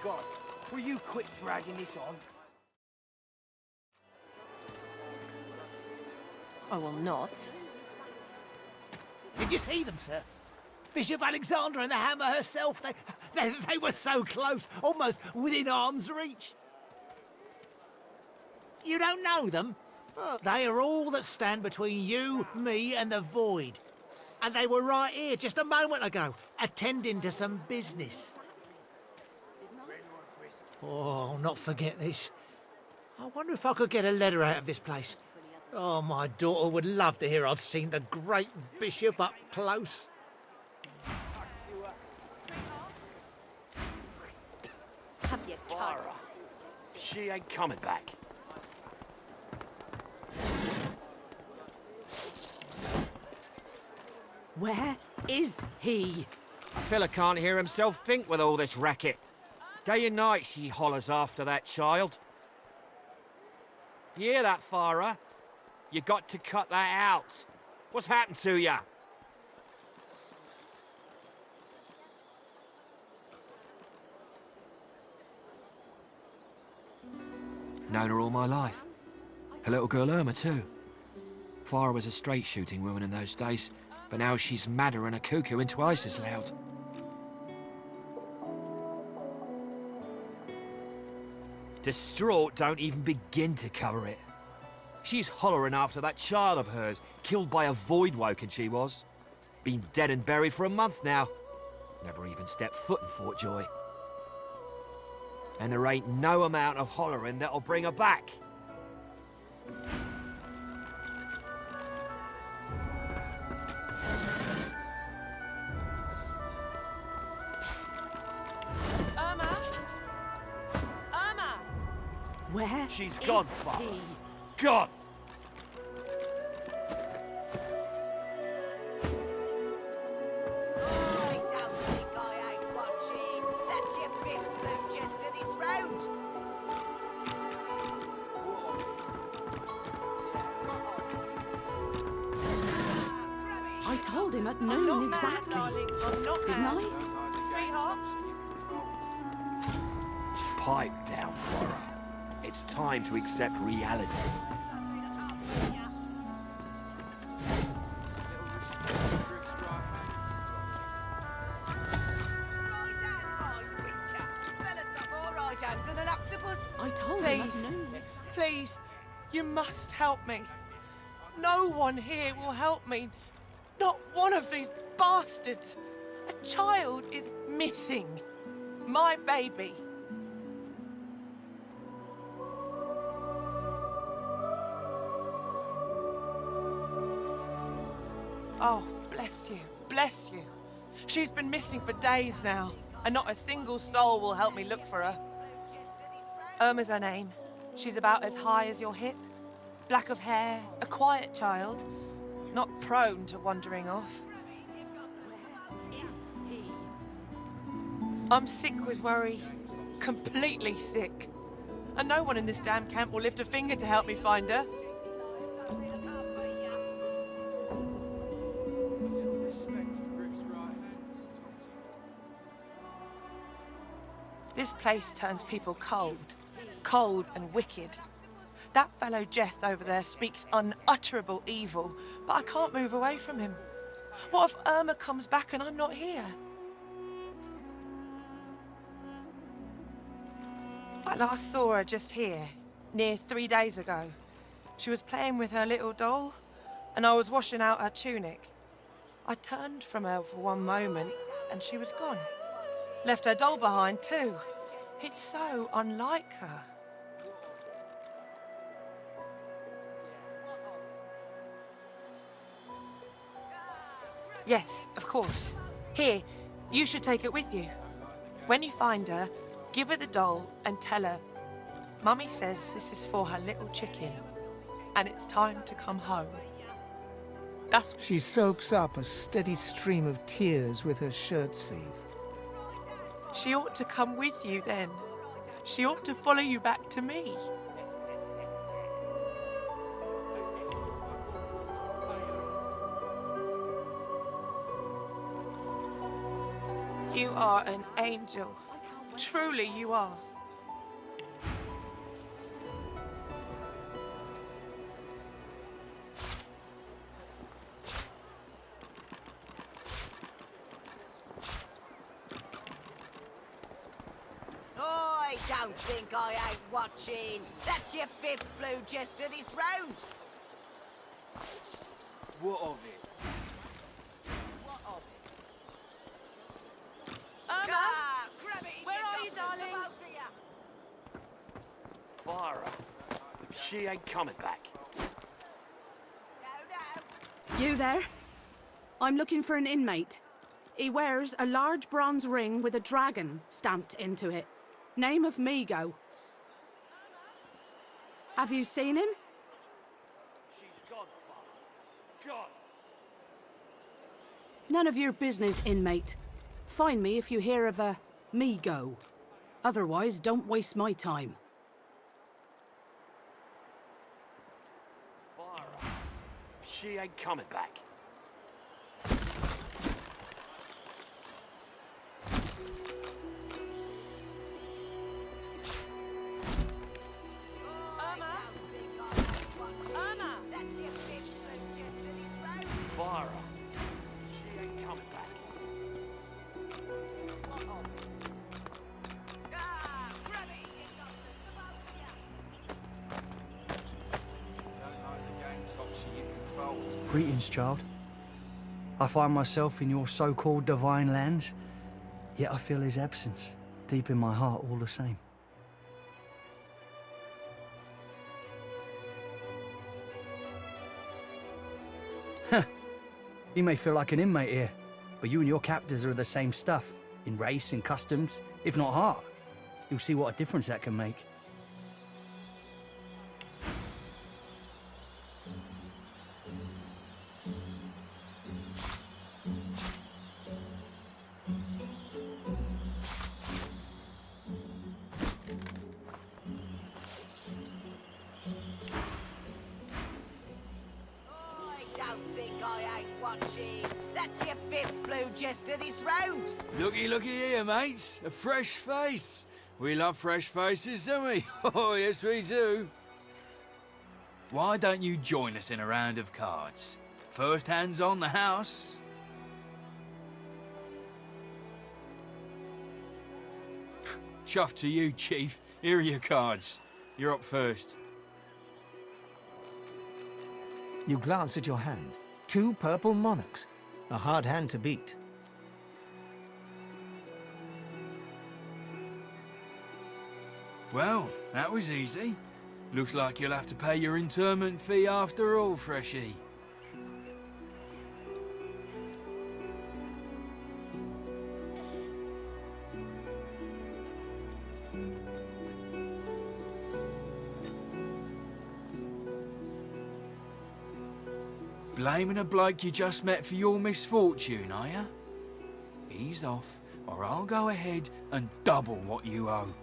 God, will you quit dragging this on? I will not. Did you see them, sir? Bishop Alexander and the Hammer herself, they were so close, almost within arm's reach. You don't know them? They are all that stand between you, me and the void. And they were right here just a moment ago, attending to some business. Oh, I'll not forget this. I wonder if I could get a letter out of this place. Oh, my daughter would love to hear I'd seen the great bishop up close. Have your cut. She ain't coming back. Where is he? A fella can't hear himself think with all this racket. Day and night she hollers after that child. You hear that, Farah? You got to cut that out. What's happened to ya? Known her all my life. Her little girl Irma too. Farah was a straight shooting woman in those days, but now she's madder and a cuckoo and twice as loud. Distraught don't even begin to cover it. She's hollering after that child of hers, killed by a void woken she was. Been dead and buried for a month now. Never even stepped foot in Fort Joy. And there ain't no amount of hollering that'll bring her back. Irma? Irma! Where She's gone, is Father. he? God! I don't think I ain't watching. That's your fifth blue just to this road. I told him at noon exactly. Didn't I? Sweetheart. Pipe down, Farah. It's time to accept reality. I told him Please. at noon. Please, you must help me. No one here will help me. Not one of these bastards. A child is missing. My baby. Oh, bless you, bless you. She's been missing for days now, and not a single soul will help me look for her. Irma's her name. She's about as high as your hip. Black of hair, a quiet child, not prone to wandering off. I'm sick with worry, completely sick. And no one in this damn camp will lift a finger to help me find her. This place turns people cold. Cold and wicked. That fellow Jeth over there speaks unutterable evil, but I can't move away from him. What if Irma comes back and I'm not here? I last saw her just here, near 3 days ago. She was playing with her little doll, and I was washing out her tunic. I turned from her for one moment, and she was gone. Left her doll behind too. It's so unlike her. Yes, of course. Here, you should take it with you. When you find her, give her the doll and tell her, Mummy says this is for her little chicken, and it's time to come home. That's... She soaks up a steady stream of tears with her shirt sleeve. She ought to come with you then. She ought to follow you back to me. You are an angel, Truly you are. I don't think I ain't watching. That's your 5th blue jester this round. What of it? What of it? Irma! Ah, grab it! Where are you, got them, darling? the both of you. Fire her. She ain't coming back. No, no. You there? I'm looking for an inmate. He wears a large bronze ring with a dragon stamped into it. Name of Mego. Have you seen him? She's gone, Father. Gone. None of your business, inmate. Find me if you hear of a Mego. Otherwise, don't waste my time. Fire her. She ain't coming back. Irma! That's your 5th blue jester this round. Fire her. She ain't coming back. What of it? Ah, grab it! You got them, the both of you. Greetings, child. I find myself in your so-called divine lands, yet I feel his absence deep in my heart all the same. You may feel like an inmate here, but you and your captors are the same stuff, in race and customs, if not heart. You'll see what a difference that can make. I don't think I ain't watching. That's your 5th blue jester this round. Looky here, mates. A fresh face. We love fresh faces, don't we? Oh, yes, we do. Why don't you join us in a round of cards? First hands on the house. Chuff to you, Chief. Here are your cards. You're up first. You glance at your hand. 2 purple monarchs. A hard hand to beat. Well, that was easy. Looks like you'll have to pay your interment fee after all, Freshie. Blaming a bloke you just met for your misfortune, are ya? Ease off, or I'll go ahead and double what you owe.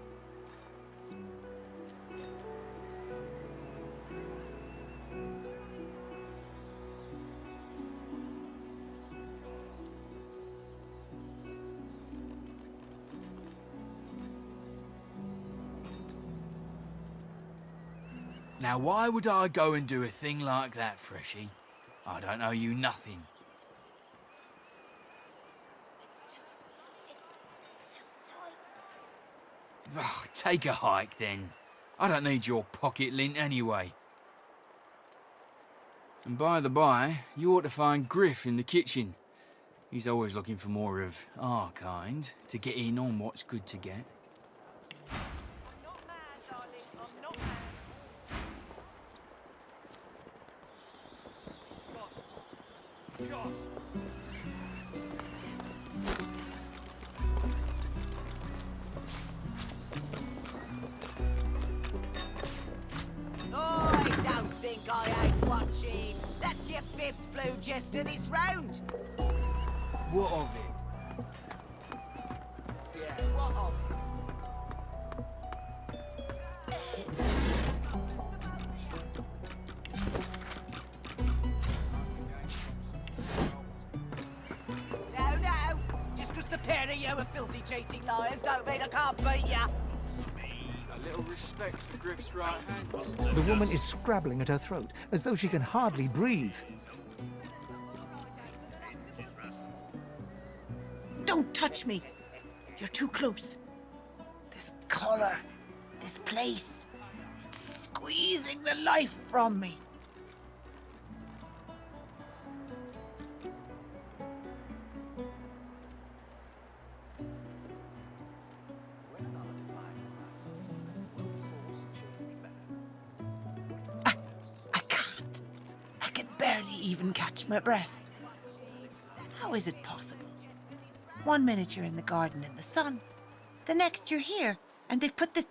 Now, why would I go and do a thing like that, Freshie? I don't owe you nothing. Oh, take a hike, then. I don't need your pocket lint anyway. And by the by, you ought to find Griff in the kitchen. He's always looking for more of our kind to get in on what's good to get. I'm not mad, darling. I'm not mad. Gone. I don't think I ain't watching. That's your 5th blue jester this round. What of it? Yeah, what of it? No, no. Just 'cause the pair pair of you are filthy cheating liars don't mean I can't beat ya. A little respect for Griff's right hand. The woman is scrabbling at her throat, as though she can hardly breathe. Don't touch me. You're too close. This collar, this place, it's squeezing the life from me. I can't. I can barely even catch my breath. How is it possible? 1 minute you're in the garden in the sun, the next you're here, and they've put this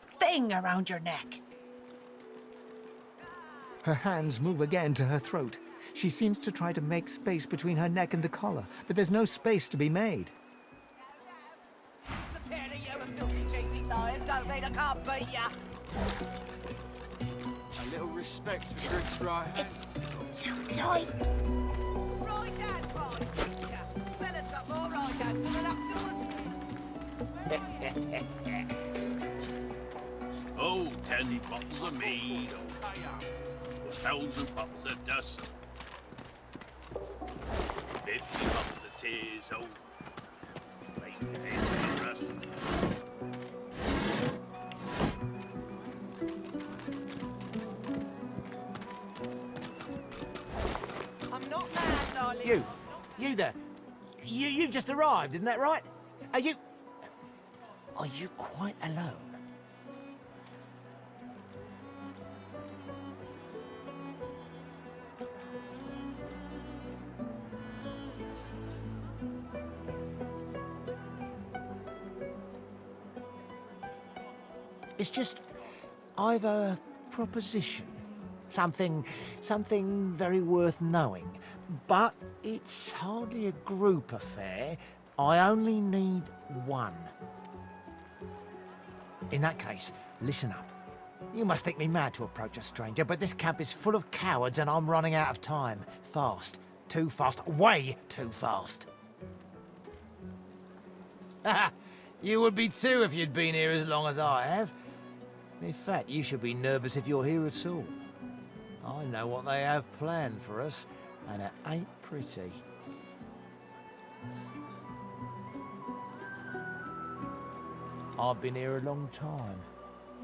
thing around your neck. Her hands move again to her throat. She seems to try to make space between her neck and the collar, but there's no space to be made. The pair of you are filthy cheating liars don't mean I can't beat ya. A little respect for Griff's right hand. It's too tight. Right hand, right. Yeah. Fellas got more right hands than up to us. Oh, 10 pots of mead, 1,000 pots of dust, 50 pots of tears, oh, like the rust. I'm not mad, darling. You there. You've just arrived, isn't that right? Are you quite alone? It's just, I've a proposition. Something very worth knowing. But it's hardly a group affair. I only need one. In that case, listen up. You must think me mad to approach a stranger, but this camp is full of cowards and I'm running out of time. Fast. Too fast. Way too fast. You would be too if you'd been here as long as I have. In fact, you should be nervous if you're here at all. I know what they have planned for us, and it ain't pretty. I've been here a long time.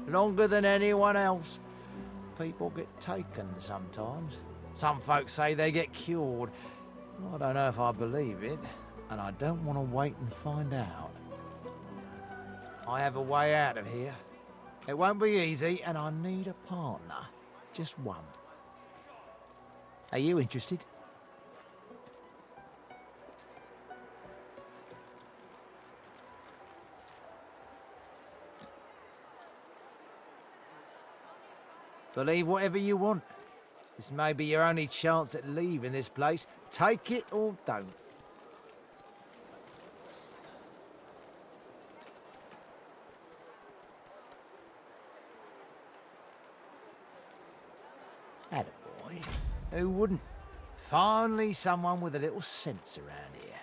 Longer than anyone else. People get taken sometimes. Some folks say they get cured. I don't know if I believe it, and I don't want to wait and find out. I have a way out of here. It won't be easy, and I need a partner. Just one. Are you interested? Believe whatever you want. This may be your only chance at leaving this place. Take it or don't. Attaboy. Who wouldn't? Finally someone with a little sense around here.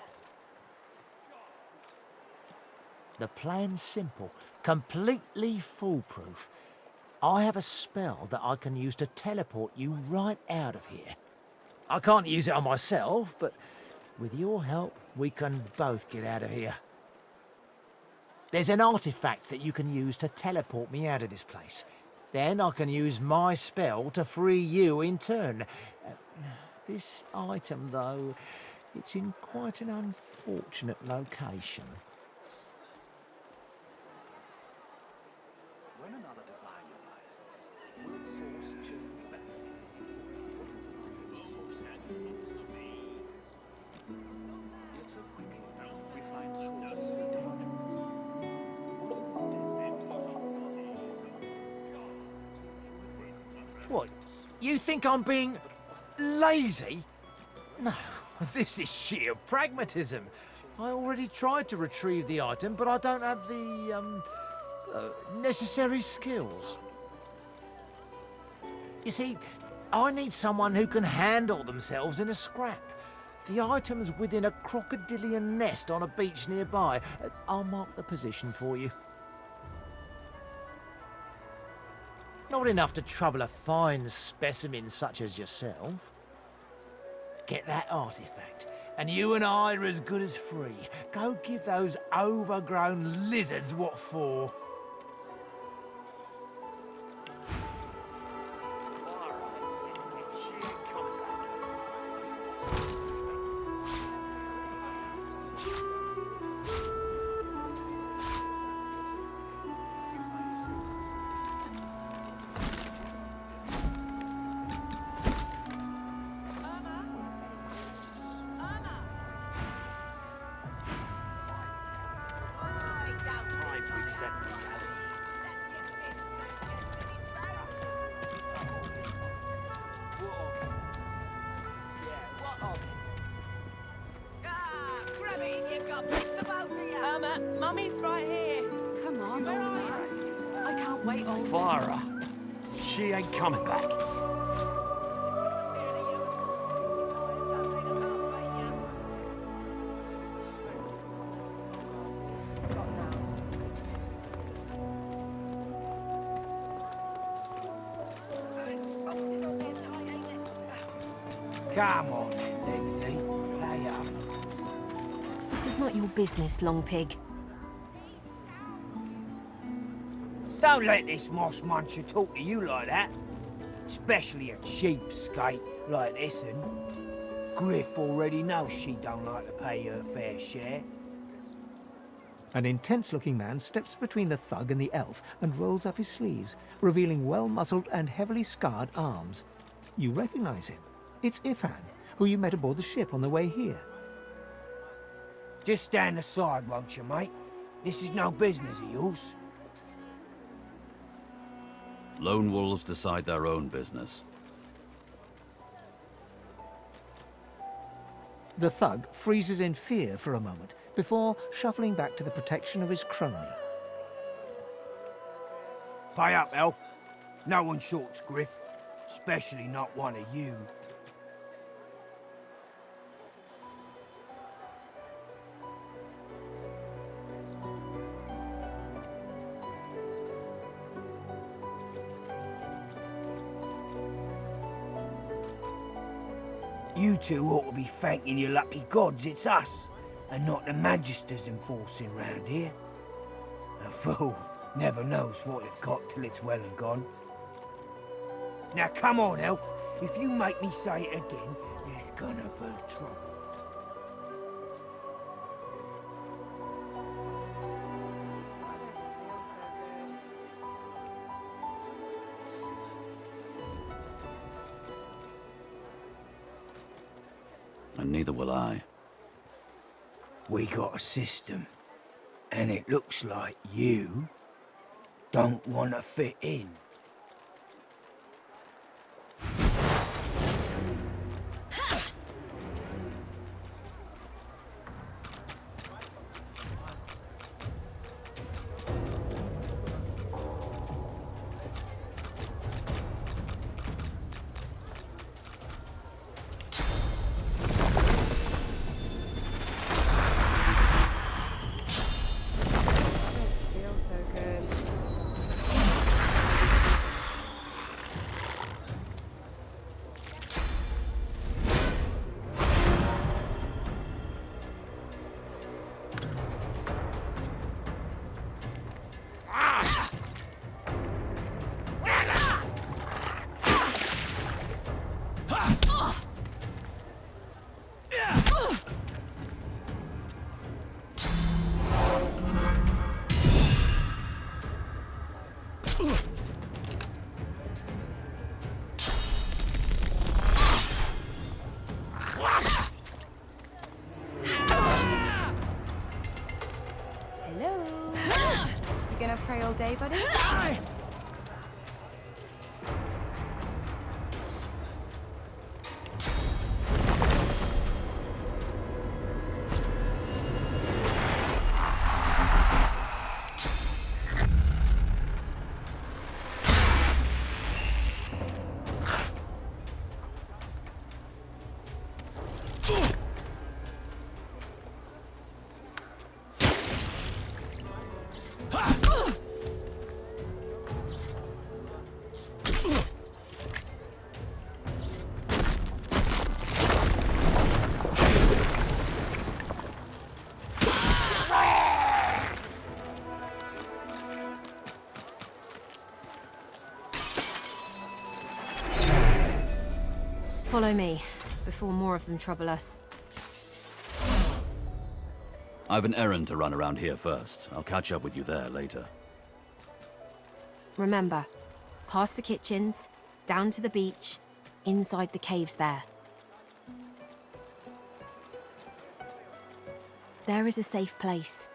The plan's simple, completely foolproof. I have a spell that I can use to teleport you right out of here. I can't use it on myself, but with your help, we can both get out of here. There's an artifact that you can use to teleport me out of this place. Then I can use my spell to free you in turn. This item, though, it's in quite an unfortunate location. When another divine arises, will force change back? Source and yet so quickly we find sources of danger. What? You think I'm being lazy? No, this is sheer pragmatism. I already tried to retrieve the item, but I don't have the, necessary skills. You see, I need someone who can handle themselves in a scrap. The item's within a crocodilian nest on a beach nearby. I'll mark the position for you. Not enough to trouble a fine specimen such as yourself. Get that artifact, and you and I are as good as free. Go give those overgrown lizards what for. Mummy's right here. Come on, I can't wait all Clara, she ain't coming back. Come on, Lexi. Lay up. This is not your business, Long Pig. Don't let this moss muncher talk to you like that. Especially a cheapskate like this one. Griff already knows she don't like to pay her fair share. An intense-looking man steps between the thug and the elf and rolls up his sleeves, revealing well-muscled and heavily scarred arms. You recognize him. It's Ifan, who you met aboard the ship on the way here. Just stand aside, won't you, mate? This is no business of yours. Lone wolves decide their own business. The thug freezes in fear for a moment before shuffling back to the protection of his crony. Pay up, elf. No one shorts Griff, especially not one of you. You two ought to be thanking your lucky gods it's us, and not the Magisters enforcing round here. A fool never knows what they've got till it's well and gone. Now come on, elf. If you make me say it again, there's gonna be trouble. And neither will I. We got a system, and it looks like you don't want to fit in. Day, buddy? Follow me, before more of them trouble us. I've an errand to run around here first. I'll catch up with you there later. Remember, past the kitchens, down to the beach, inside the caves there. There is a safe place.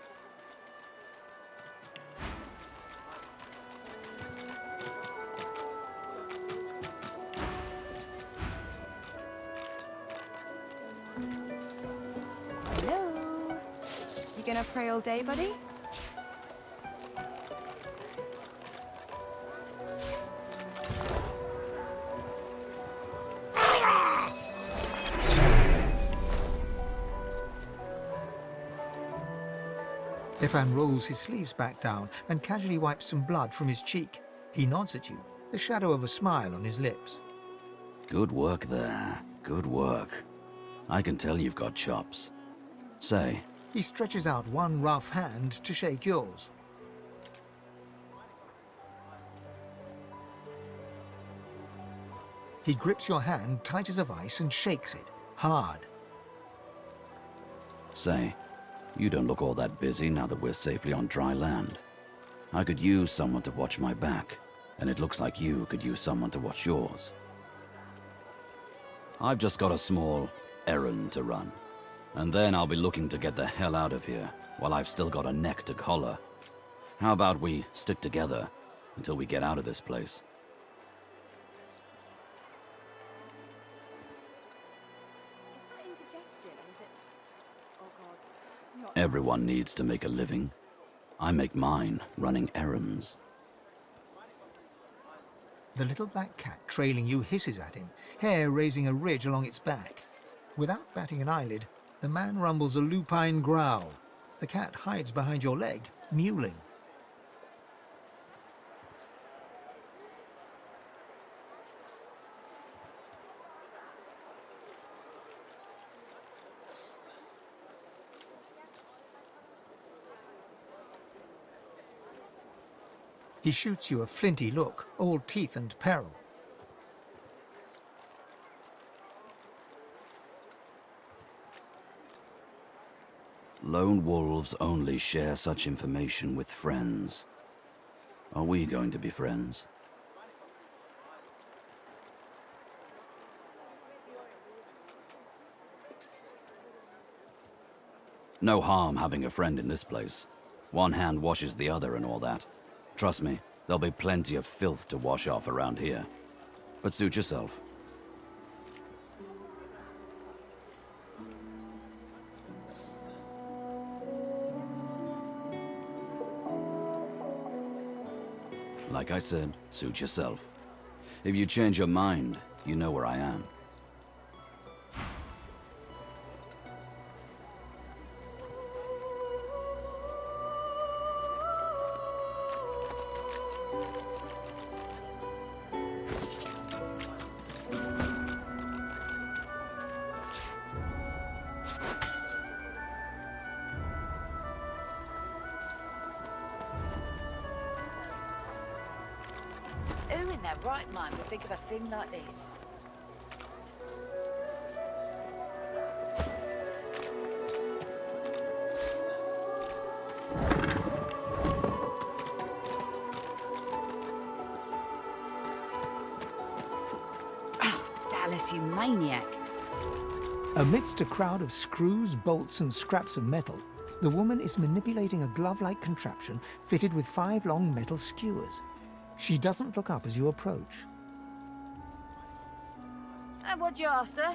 Hello? You gonna pray all day, buddy? Ifan rolls his sleeves back down and casually wipes some blood from his cheek. He nods at you, the shadow of a smile on his lips. Good work there. Good work. I can tell you've got chops. Say. He stretches out one rough hand to shake yours. He grips your hand tight as a vice and shakes it, hard. Say, you don't look all that busy now that we're safely on dry land. I could use someone to watch my back, and it looks like you could use someone to watch yours. I've just got a small errand to run, and then I'll be looking to get the hell out of here while I've still got a neck to collar. How about we stick together until we get out of this place? Everyone needs to make a living. I make mine running errands. The little black cat trailing you hisses at him, hair raising a ridge along its back. Without batting an eyelid, the man rumbles a lupine growl. The cat hides behind your leg, mewling. He shoots you a flinty look, all teeth and peril. Lone wolves only share such information with friends. Are we going to be friends? No harm having a friend in this place. One hand washes the other and all that. Trust me, there'll be plenty of filth to wash off around here. But suit yourself. Like I said, suit yourself. If you change your mind, you know where I am. Who in their right mind would think of a thing like this? Oh, Dallas, you maniac. Amidst a crowd of screws, bolts, and scraps of metal, the woman is manipulating a glove-like contraption fitted with 5 long metal skewers. She doesn't look up as you approach. And what you after?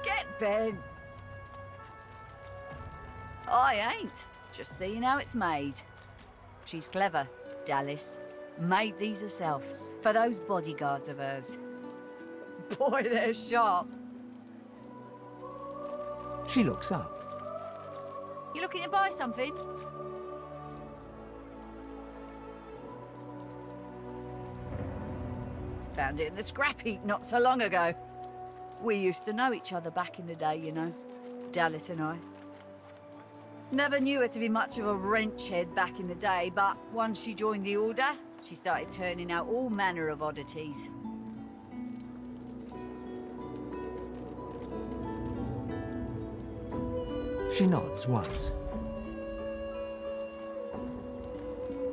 Get bent. I ain't. Just seeing how it's made. She's clever, Dallas. Made these herself, for those bodyguards of hers. Boy, they're sharp. She looks up. You looking to buy something? Found it in the scrap heap not so long ago. We used to know each other back in the day, you know. Dallas and I. Never knew her to be much of a wrench head back in the day, but once she joined the Order, she started turning out all manner of oddities. She nods once.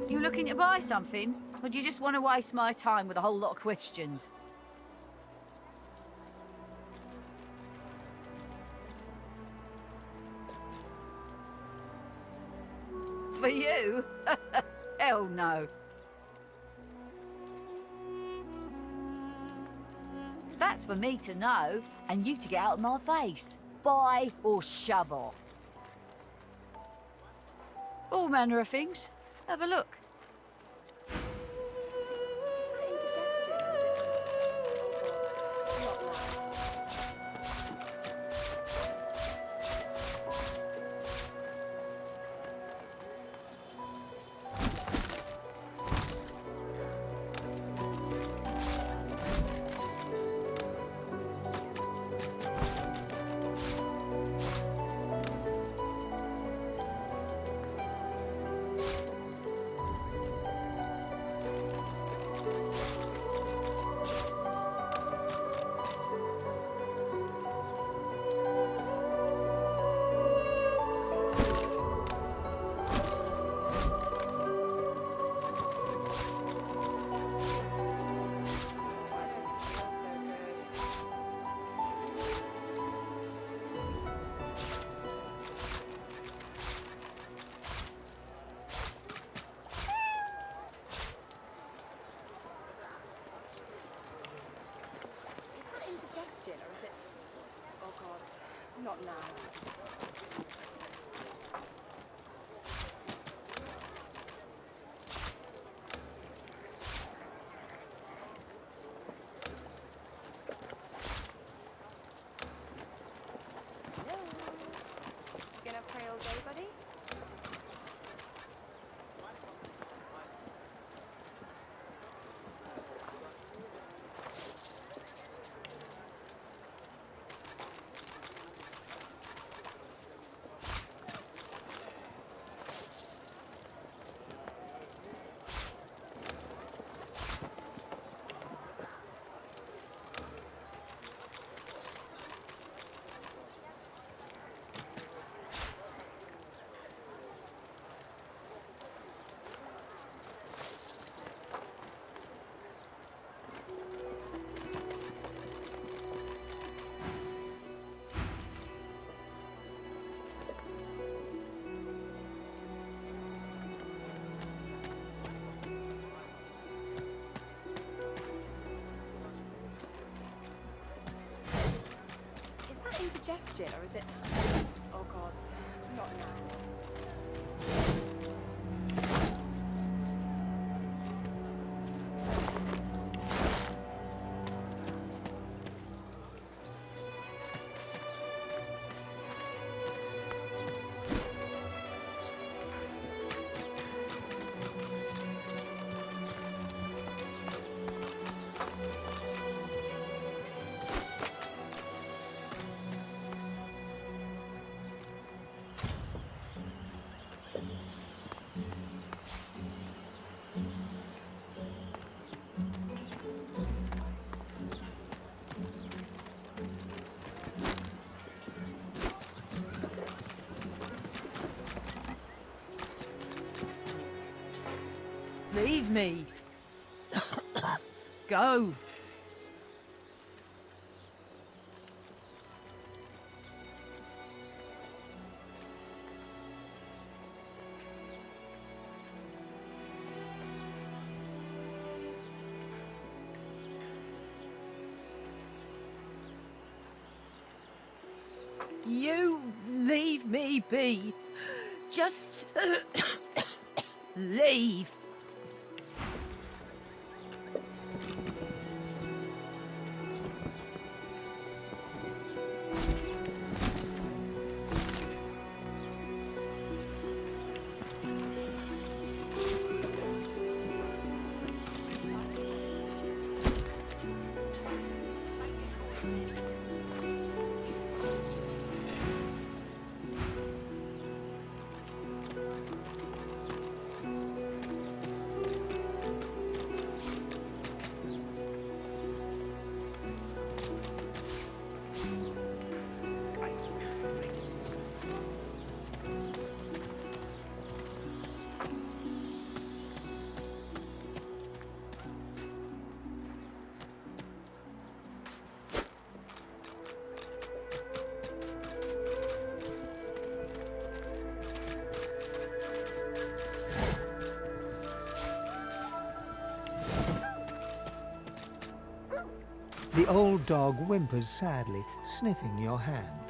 You looking to buy something? Or do you just want to waste my time with a whole lot of questions? For you? Hell no. That's for me to know, and you to get out of my face. Buy or shove off. All manner of things. Have a look. Not now. You gonna pray all day, buddy? Indigestion, or is it... Oh god, not now. Leave me. Go. You leave me be. Just leave. The old dog whimpers sadly, sniffing your hand.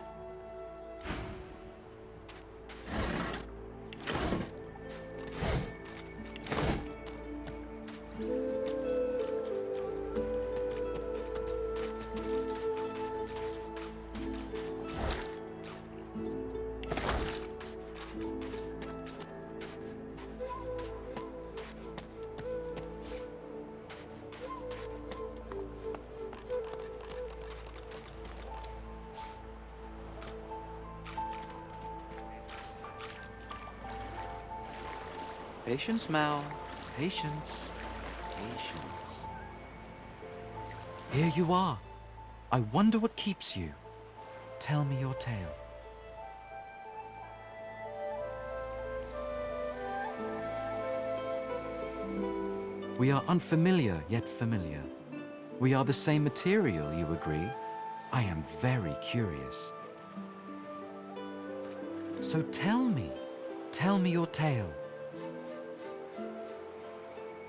Patience, Mal. Patience. Patience. Here you are. I wonder what keeps you. Tell me your tale. We are unfamiliar, yet familiar. We are the same material, you agree? I am very curious. So tell me your tale.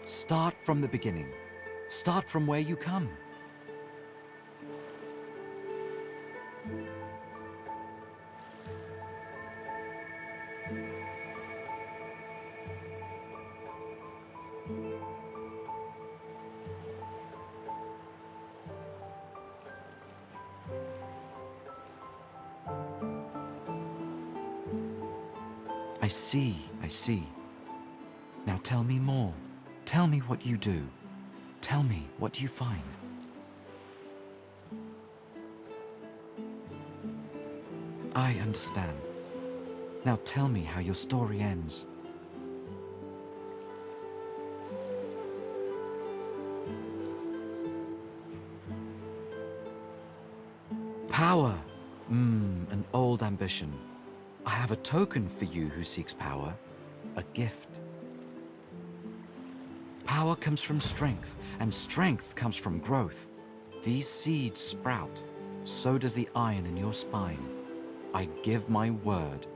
Start from the beginning. Start from where you come. I see. Now tell me more. Tell me what you do. Tell me what you find. I understand. Now tell me how your story ends. Power. An old ambition. I have a token for you who seeks power. A gift. Power comes from strength, and strength comes from growth. These seeds sprout. So does the iron in your spine. I give my word.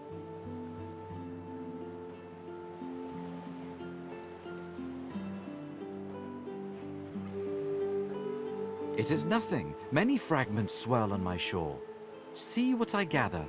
It is nothing. Many fragments swirl on my shore. See what I gather.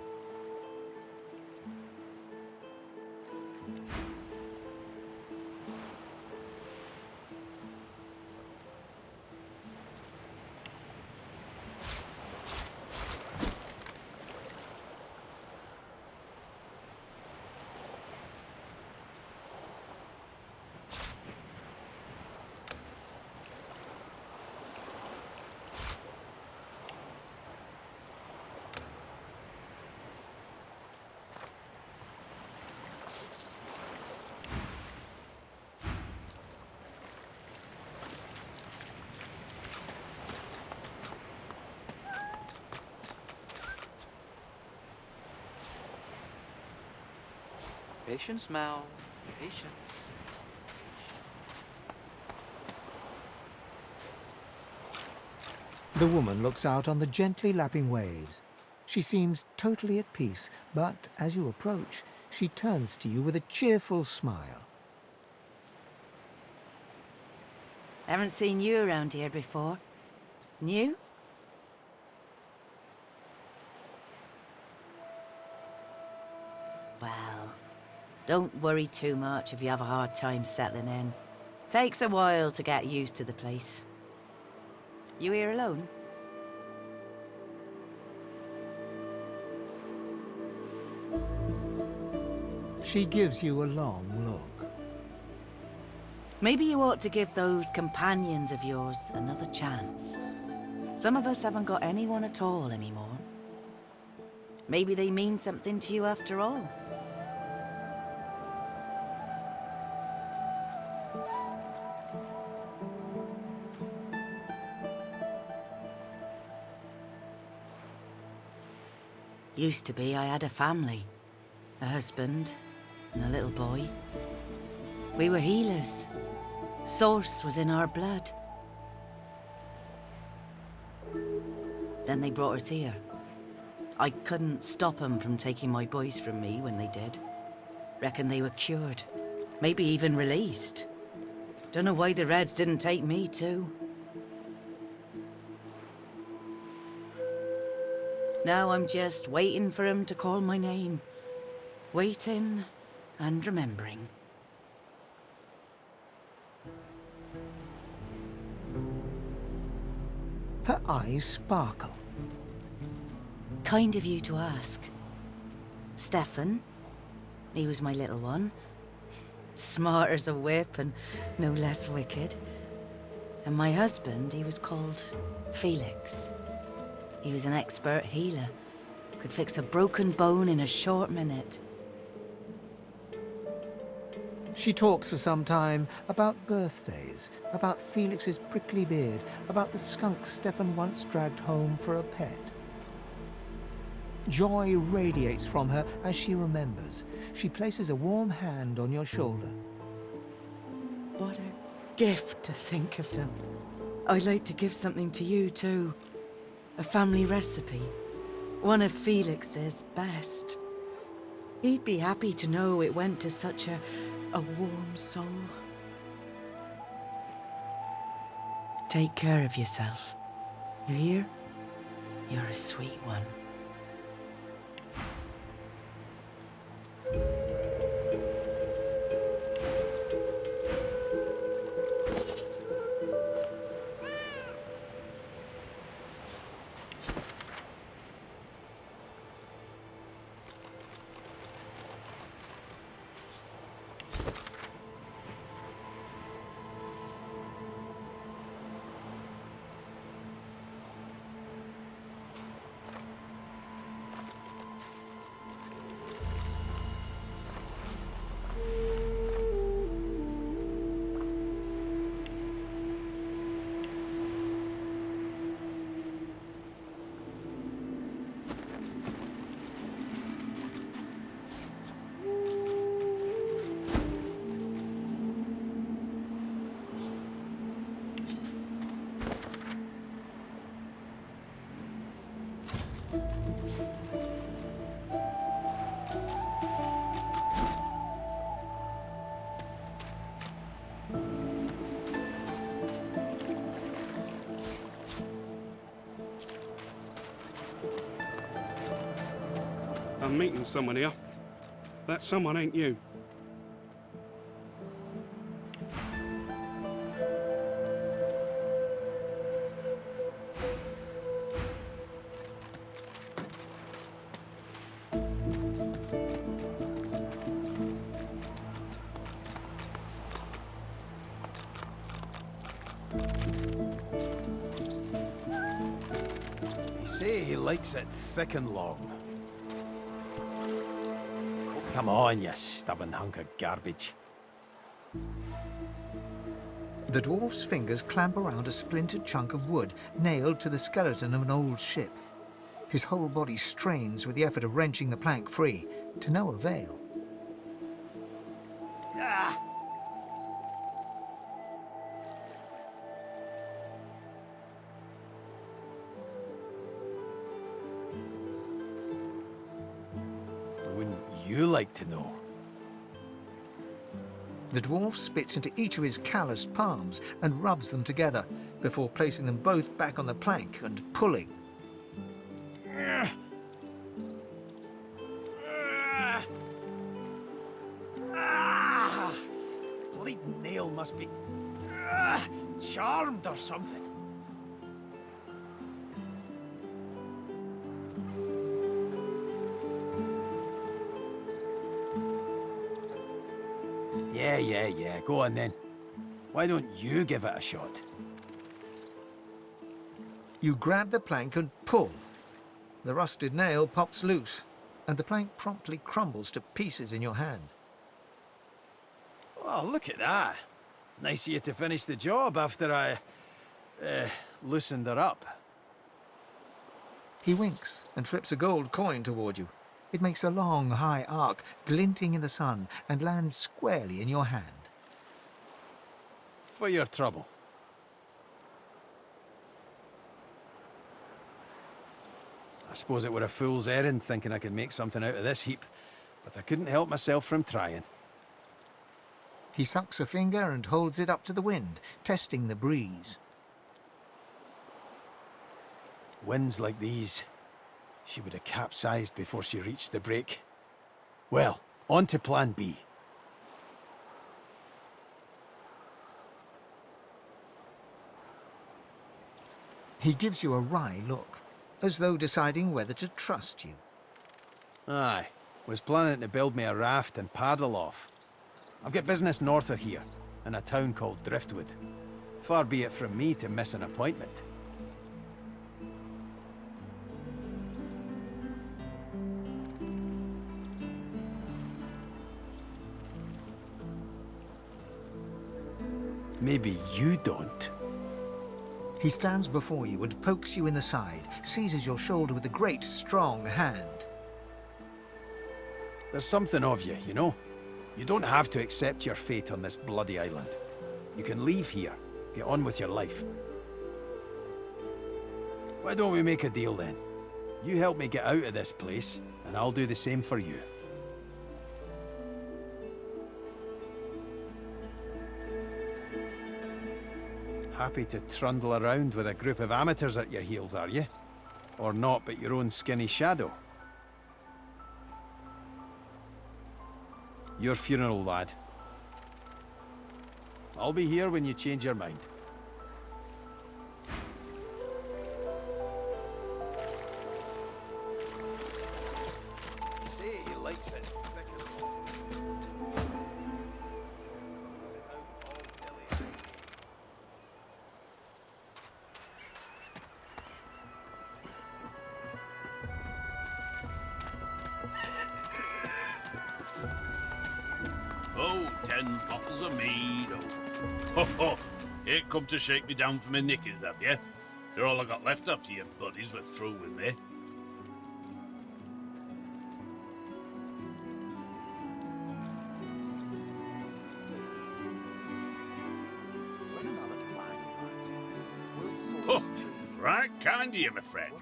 Patience, Mal. Patience. The woman looks out on the gently lapping waves. She seems totally at peace, but as you approach, she turns to you with a cheerful smile. Haven't seen you around here before. New? Well, don't worry too much if you have a hard time settling in. Takes a while to get used to the place. You here alone? She gives you a long look. Maybe you ought to give those companions of yours another chance. Some of us haven't got anyone at all anymore. Maybe they mean something to you after all. Used to be I had a family, a husband, and a little boy. We were healers. Source was in our blood. Then they brought us here. I couldn't stop them from taking my boys from me when they did. Reckon they were cured. Maybe even released. Don't know why the Reds didn't take me too. Now I'm just waiting for him to call my name. Waiting and remembering. Her eyes sparkle. Kind of you to ask. Stefan, he was my little one. Smart as a whip and no less wicked. And my husband, he was called Felix. He was an expert healer. Could fix a broken bone in a short minute. She talks for some time about birthdays, about Felix's prickly beard, about the skunk Stefan once dragged home for a pet. Joy radiates from her as she remembers. She places a warm hand on your shoulder. What a gift to think of them. I'd like to give something to you too. A family recipe. One of Felix's best. He'd be happy to know it went to such a warm soul. Take care of yourself. You hear? You're a sweet one. I'm meeting someone here. That someone ain't you. He say he likes it thick and long. Come on, you stubborn hunk of garbage. The dwarf's fingers clamp around a splintered chunk of wood nailed to the skeleton of an old ship. His whole body strains with the effort of wrenching the plank free, to no avail. Ah! Wouldn't you like to know? The dwarf spits into each of his calloused palms and rubs them together before placing them both back on the plank and pulling. Bleeding nail must be charmed or something. Yeah. Go on then. Why don't you give it a shot? You grab the plank and pull. The rusted nail pops loose, and the plank promptly crumbles to pieces in your hand. Oh, look at that. Nice of you to finish the job after I loosened her up. He winks and flips a gold coin toward you. It makes a long, high arc, glinting in the sun, and lands squarely in your hand. For your trouble. I suppose it were a fool's errand thinking I could make something out of this heap, but I couldn't help myself from trying. He sucks a finger and holds it up to the wind, testing the breeze. Winds like these She would have capsized before she reached the break. Well, on to plan B. He gives you a wry look, as though deciding whether to trust you. Aye, was planning to build me a raft and paddle off. I've got business north of here, in a town called Driftwood. Far be it from me to miss an appointment. Maybe you don't. He stands before you and pokes you in the side, seizes your shoulder with a great, strong hand. There's something of you, you know? You don't have to accept your fate on this bloody island. You can leave here, get on with your life. Why don't we make a deal then? You help me get out of this place, and I'll do the same for you. Happy to trundle around with a group of amateurs at your heels, are you? Or not but your own skinny shadow? Your funeral, lad. I'll be here when you change your mind. Say he likes it. Oh, 10 bottles of mead. Oh, ho, ho. Ain't come to shake me down for my knickers, have you? They're all I got left after your buddies were through with me. Oh, right kind of you, my friend.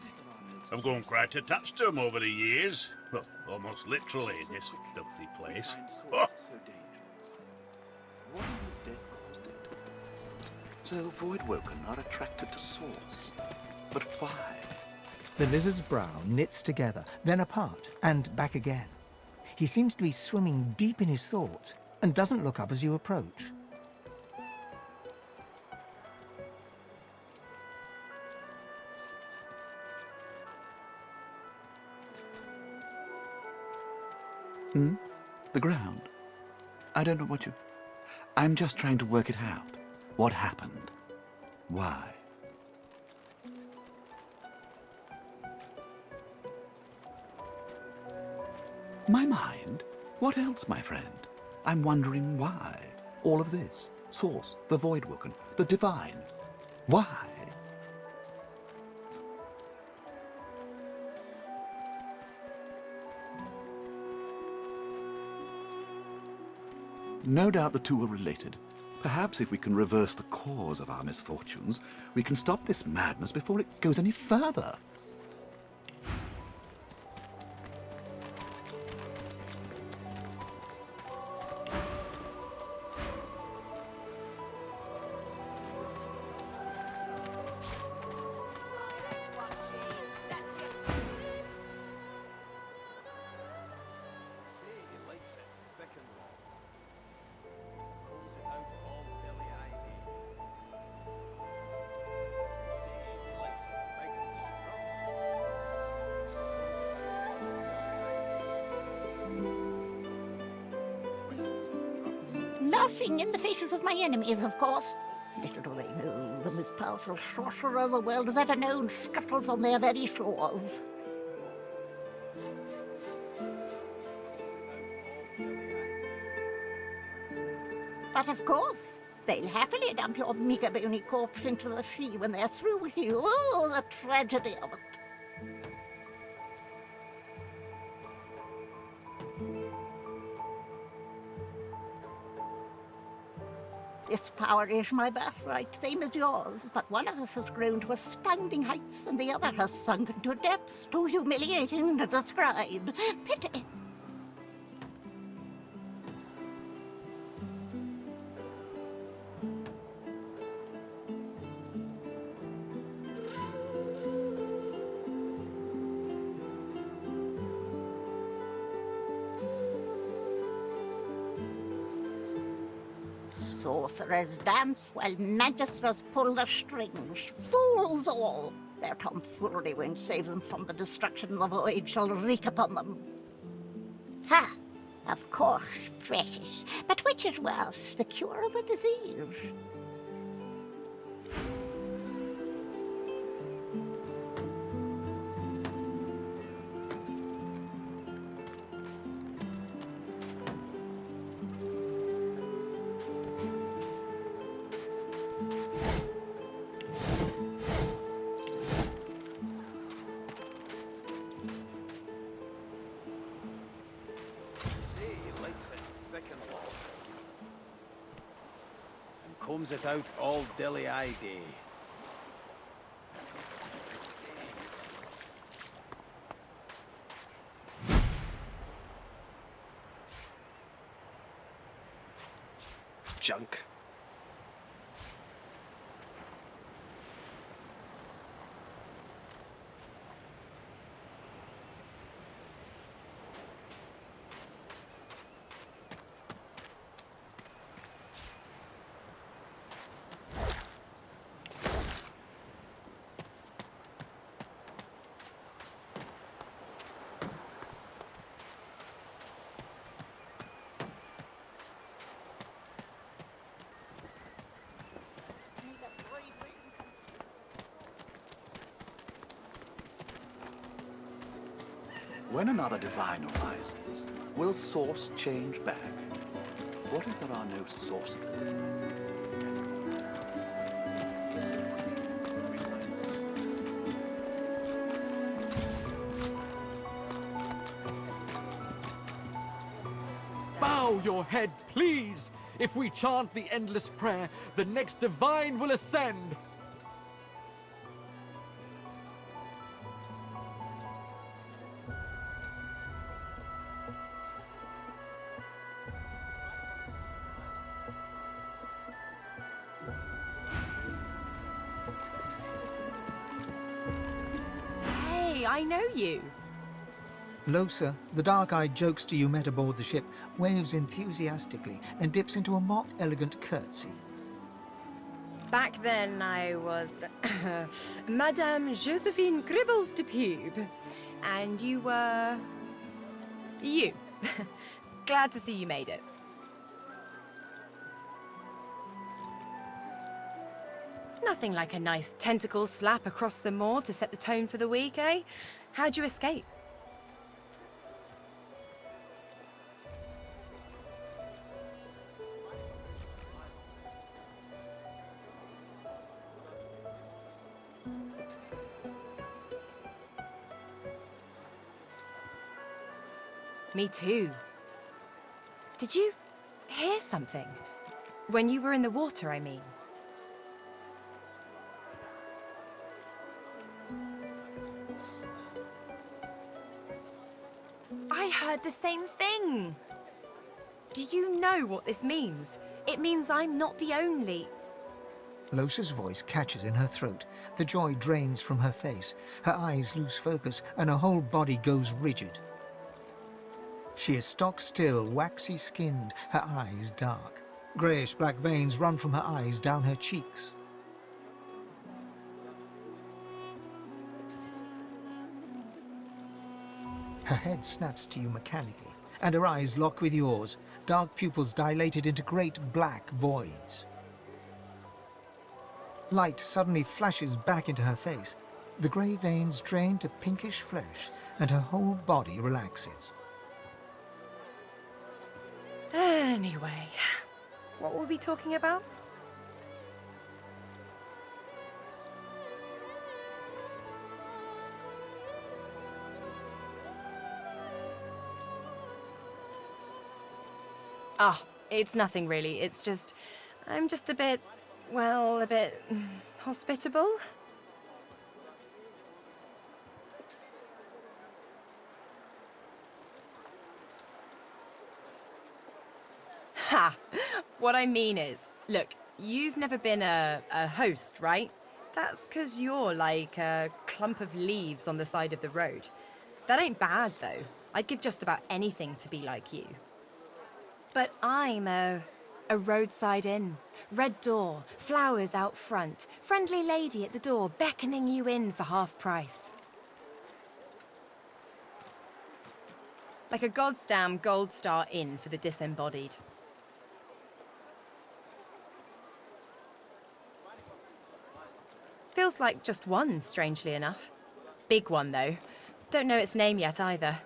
I've grown quite attached to him over the years. Well, almost literally in this filthy place. Oh. What in his death caused it? So the Voidwoken are attracted to Source. But why? The lizard's brow knits together, then apart, and back again. He seems to be swimming deep in his thoughts, and doesn't look up as you approach. The ground. I don't know what you... I'm just trying to work it out. What happened? Why? My mind? What else, my friend? I'm wondering why. All of this. Source, the Voidwoken, the Divine. Why? No doubt the two are related. Perhaps if we can reverse the cause of our misfortunes, we can stop this madness before it goes any further. Laughing in the faces of my enemies, of course. Little do they know, the most powerful sorcerer the world has ever known scuttles on their very shores. But of course, they'll happily dump your meager bony corpse into the sea when they're through with you. Oh, the tragedy of it. This power is my birthright, same as yours, but one of us has grown to astounding heights and the other has sunk into depths too humiliating to describe. Pity. Sorcerers dance while magisters pull the strings. Fools all! Their tomfoolery won't save them from the destruction the void shall wreak upon them. Ha! Of course, precious. But which is worse, the cure or the disease? Combs it out all dilly-eye day. Junk. When another divine arises, will source change back? What if there are no sorcerers? Bow your head, please! If we chant the endless prayer, the next divine will ascend! Hey, I know you. Losa, the dark-eyed jokester you met aboard the ship, waves enthusiastically and dips into a mock elegant curtsy. Back then, I was Madame Josephine Gribbles de Pube, and you were you. Glad to see you made it. Nothing like a nice tentacle slap across the moor to set the tone for the week, eh? How'd you escape? Me too. Did you hear something? When you were in the water, I mean. I heard the same thing. Do you know what this means? It means I'm not the only... Losa's voice catches in her throat. The joy drains from her face. Her eyes lose focus and her whole body goes rigid. She is stock-still, waxy-skinned, her eyes dark. Greyish-black veins run from her eyes down her cheeks. Her head snaps to you mechanically, and her eyes lock with yours, dark pupils dilated into great black voids. Light suddenly flashes back into her face. The grey veins drain to pinkish flesh, and her whole body relaxes. Anyway, what were we talking about? Ah, it's nothing really. It's just, I'm just a bit, well, a bit hospitable. Ha! What I mean is, look, you've never been a host, right? That's 'cause you're like a clump of leaves on the side of the road. That ain't bad, though. I'd give just about anything to be like you. But I'm a A roadside inn. Red door, flowers out front, friendly lady at the door beckoning you in for half price. Like a goddamn gold star inn for the disembodied. Feels like just one, strangely enough. Big one, though. Don't know its name yet, either.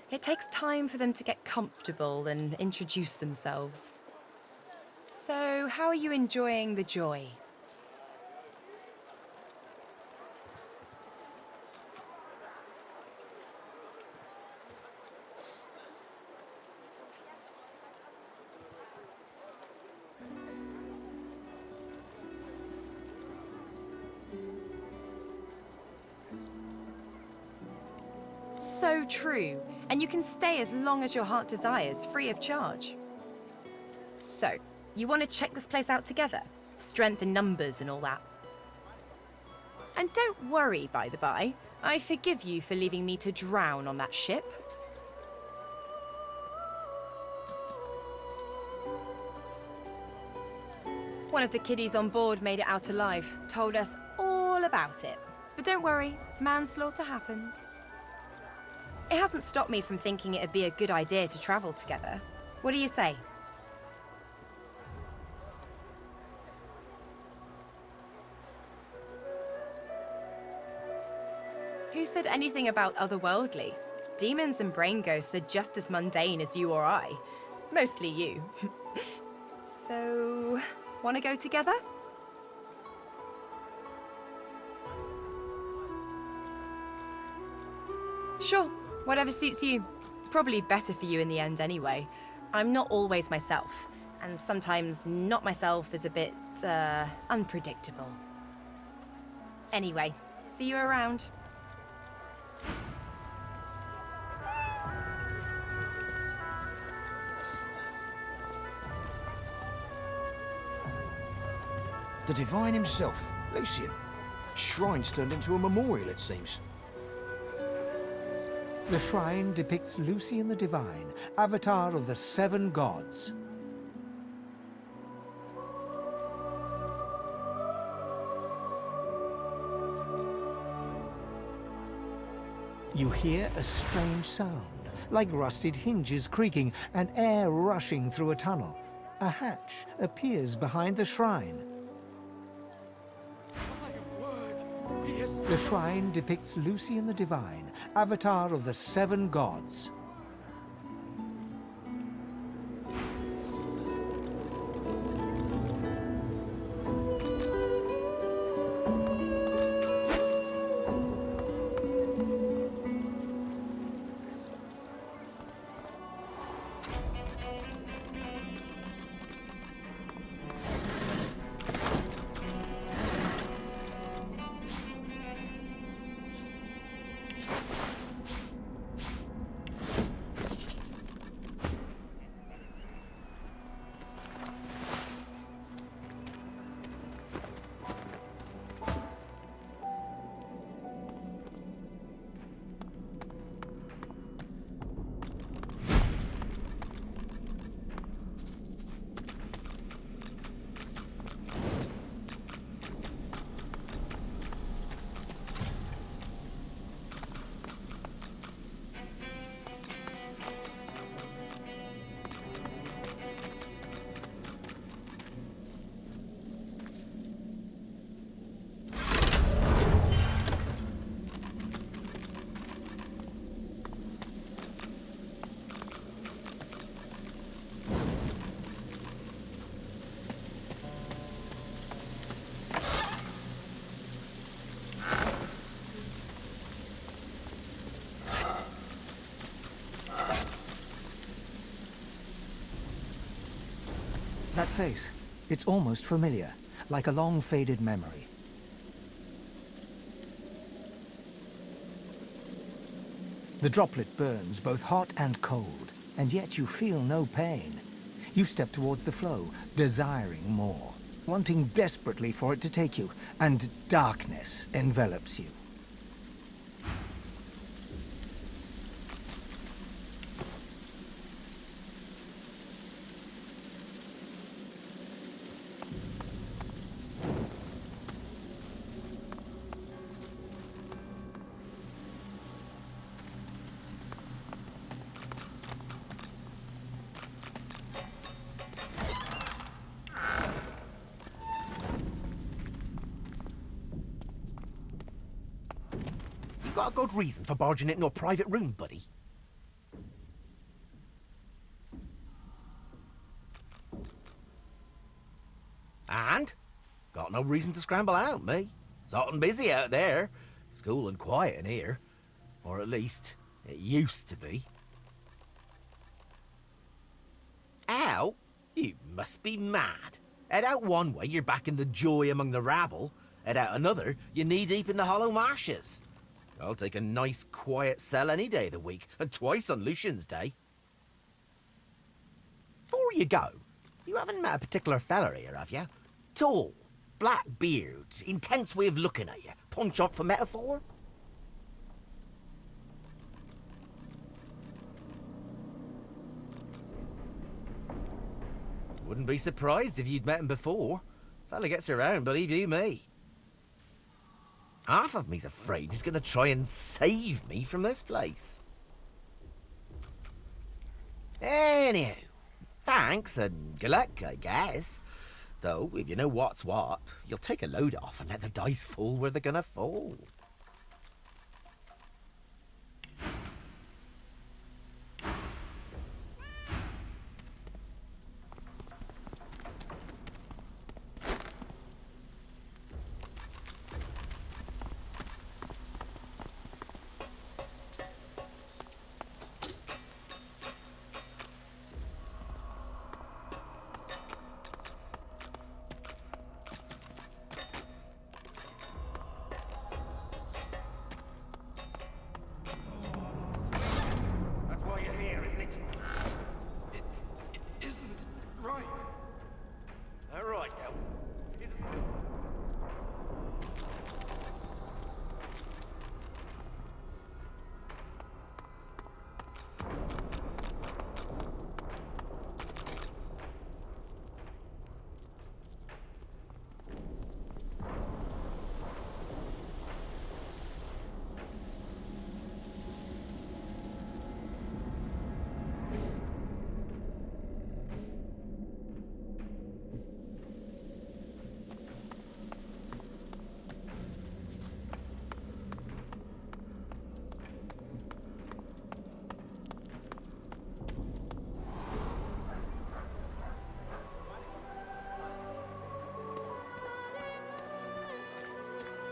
It takes time for them to get comfortable and introduce themselves. So, how are you enjoying the joy? So true, and you can stay as long as your heart desires, free of charge. So, you want to check this place out together? Strength in numbers and all that. And don't worry, by the by. I forgive you for leaving me to drown on that ship. One of the kiddies on board made it out alive, told us all about it. But don't worry, manslaughter happens. It hasn't stopped me from thinking it'd be a good idea to travel together. What do you say? Who said anything about otherworldly? Demons and brain ghosts are just as mundane as you or I. Mostly you. So, wanna go together? Sure, whatever suits you. Probably better for you in the end anyway. I'm not always myself, and sometimes not myself is a bit, unpredictable. Anyway, see you around. The divine himself, Lucian. Shrine's turned into a memorial, it seems. The shrine depicts Lucian the Divine, avatar of the 7 gods. You hear a strange sound, like rusted hinges creaking and air rushing through a tunnel. A hatch appears behind the shrine. The shrine depicts Lucian the Divine, avatar of the 7 gods. That face, it's almost familiar, like a long-faded memory. The droplet burns both hot and cold, and yet you feel no pain. You step towards the flow, desiring more, wanting desperately for it to take you, and darkness envelops you. You got a good reason for barging into a private room, buddy? And? Got no reason to scramble out, me. It's hot and busy out there. It's cool and quiet in here. Or at least, it used to be. Out? You must be mad. Head out one way, you're back in the joy among the rabble. Head out another, you're knee-deep in the hollow marshes. I'll take a nice, quiet cell any day of the week, and twice on Lucian's Day. Before you go, you haven't met a particular fella here, have you? Tall, black beard, intense way of looking at you. Punch up for metaphor? Wouldn't be surprised if you'd met him before. Fella gets around, believe you me. Half of me's afraid he's gonna try and save me from this place. Anyhow, thanks and good luck, I guess. Though, if you know what's what, you'll take a load off and let the dice fall where they're gonna fall.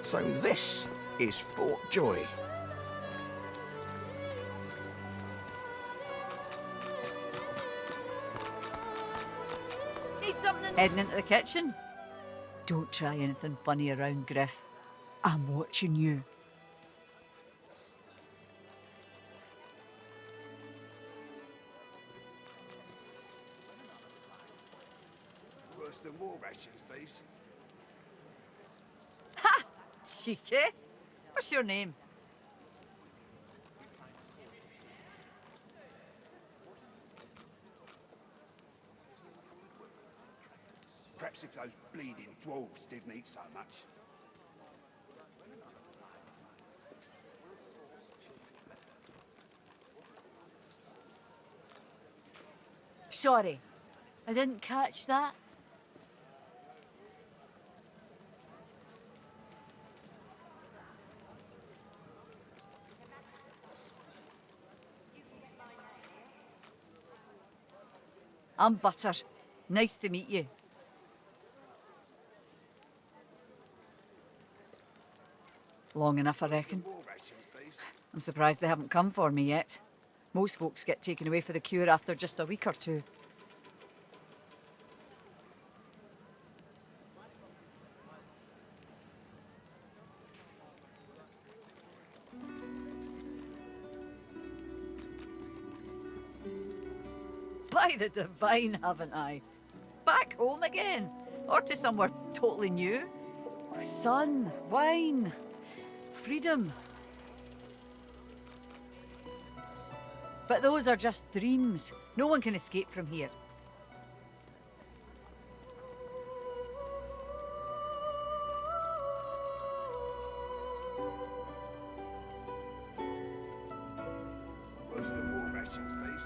So this is Fort Joy. Need something? Heading into the kitchen? Don't try anything funny around, Griff. I'm watching you. Worse than war rations, these. Ha! Cheeky. What's your name? Perhaps if those bleeding dwarves didn't eat so much. Sorry, I didn't catch that. I'm Butter. Nice to meet you. Long enough, I reckon. I'm surprised they haven't come for me yet. Most folks get taken away for the cure after just a week or two. By the divine, haven't I? Back home again, or to somewhere totally new. Sun, wine, freedom. But those are just dreams. No one can escape from here.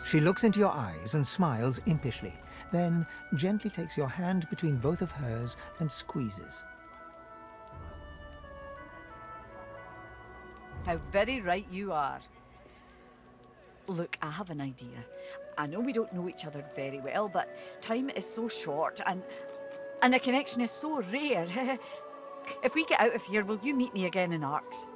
She looks into your eyes and smiles impishly, then gently takes your hand between both of hers and squeezes. How very right you are. Look, I have an idea. I know we don't know each other very well, but time is so short and a connection is so rare. If we get out of here, will you meet me again in Arx?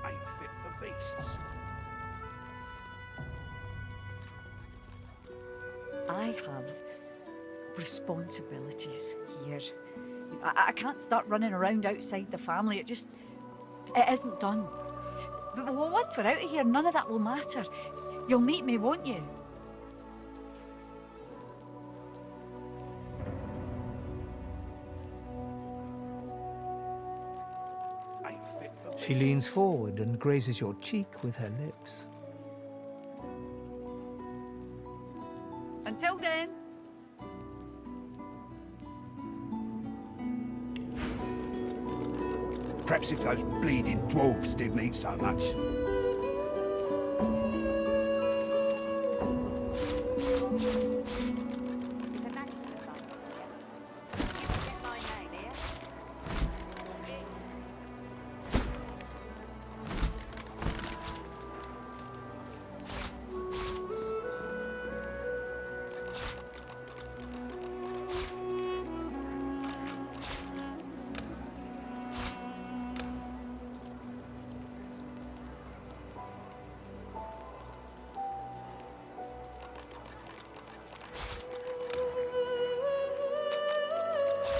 Ain't fit for beasts. I have responsibilities here. I can't start running around outside the family. It isn't done. But once we're out of here, none of that will matter. You'll meet me, won't you? She leans forward and grazes your cheek with her lips. Until then. Perhaps if those bleeding dwarves didn't eat so much.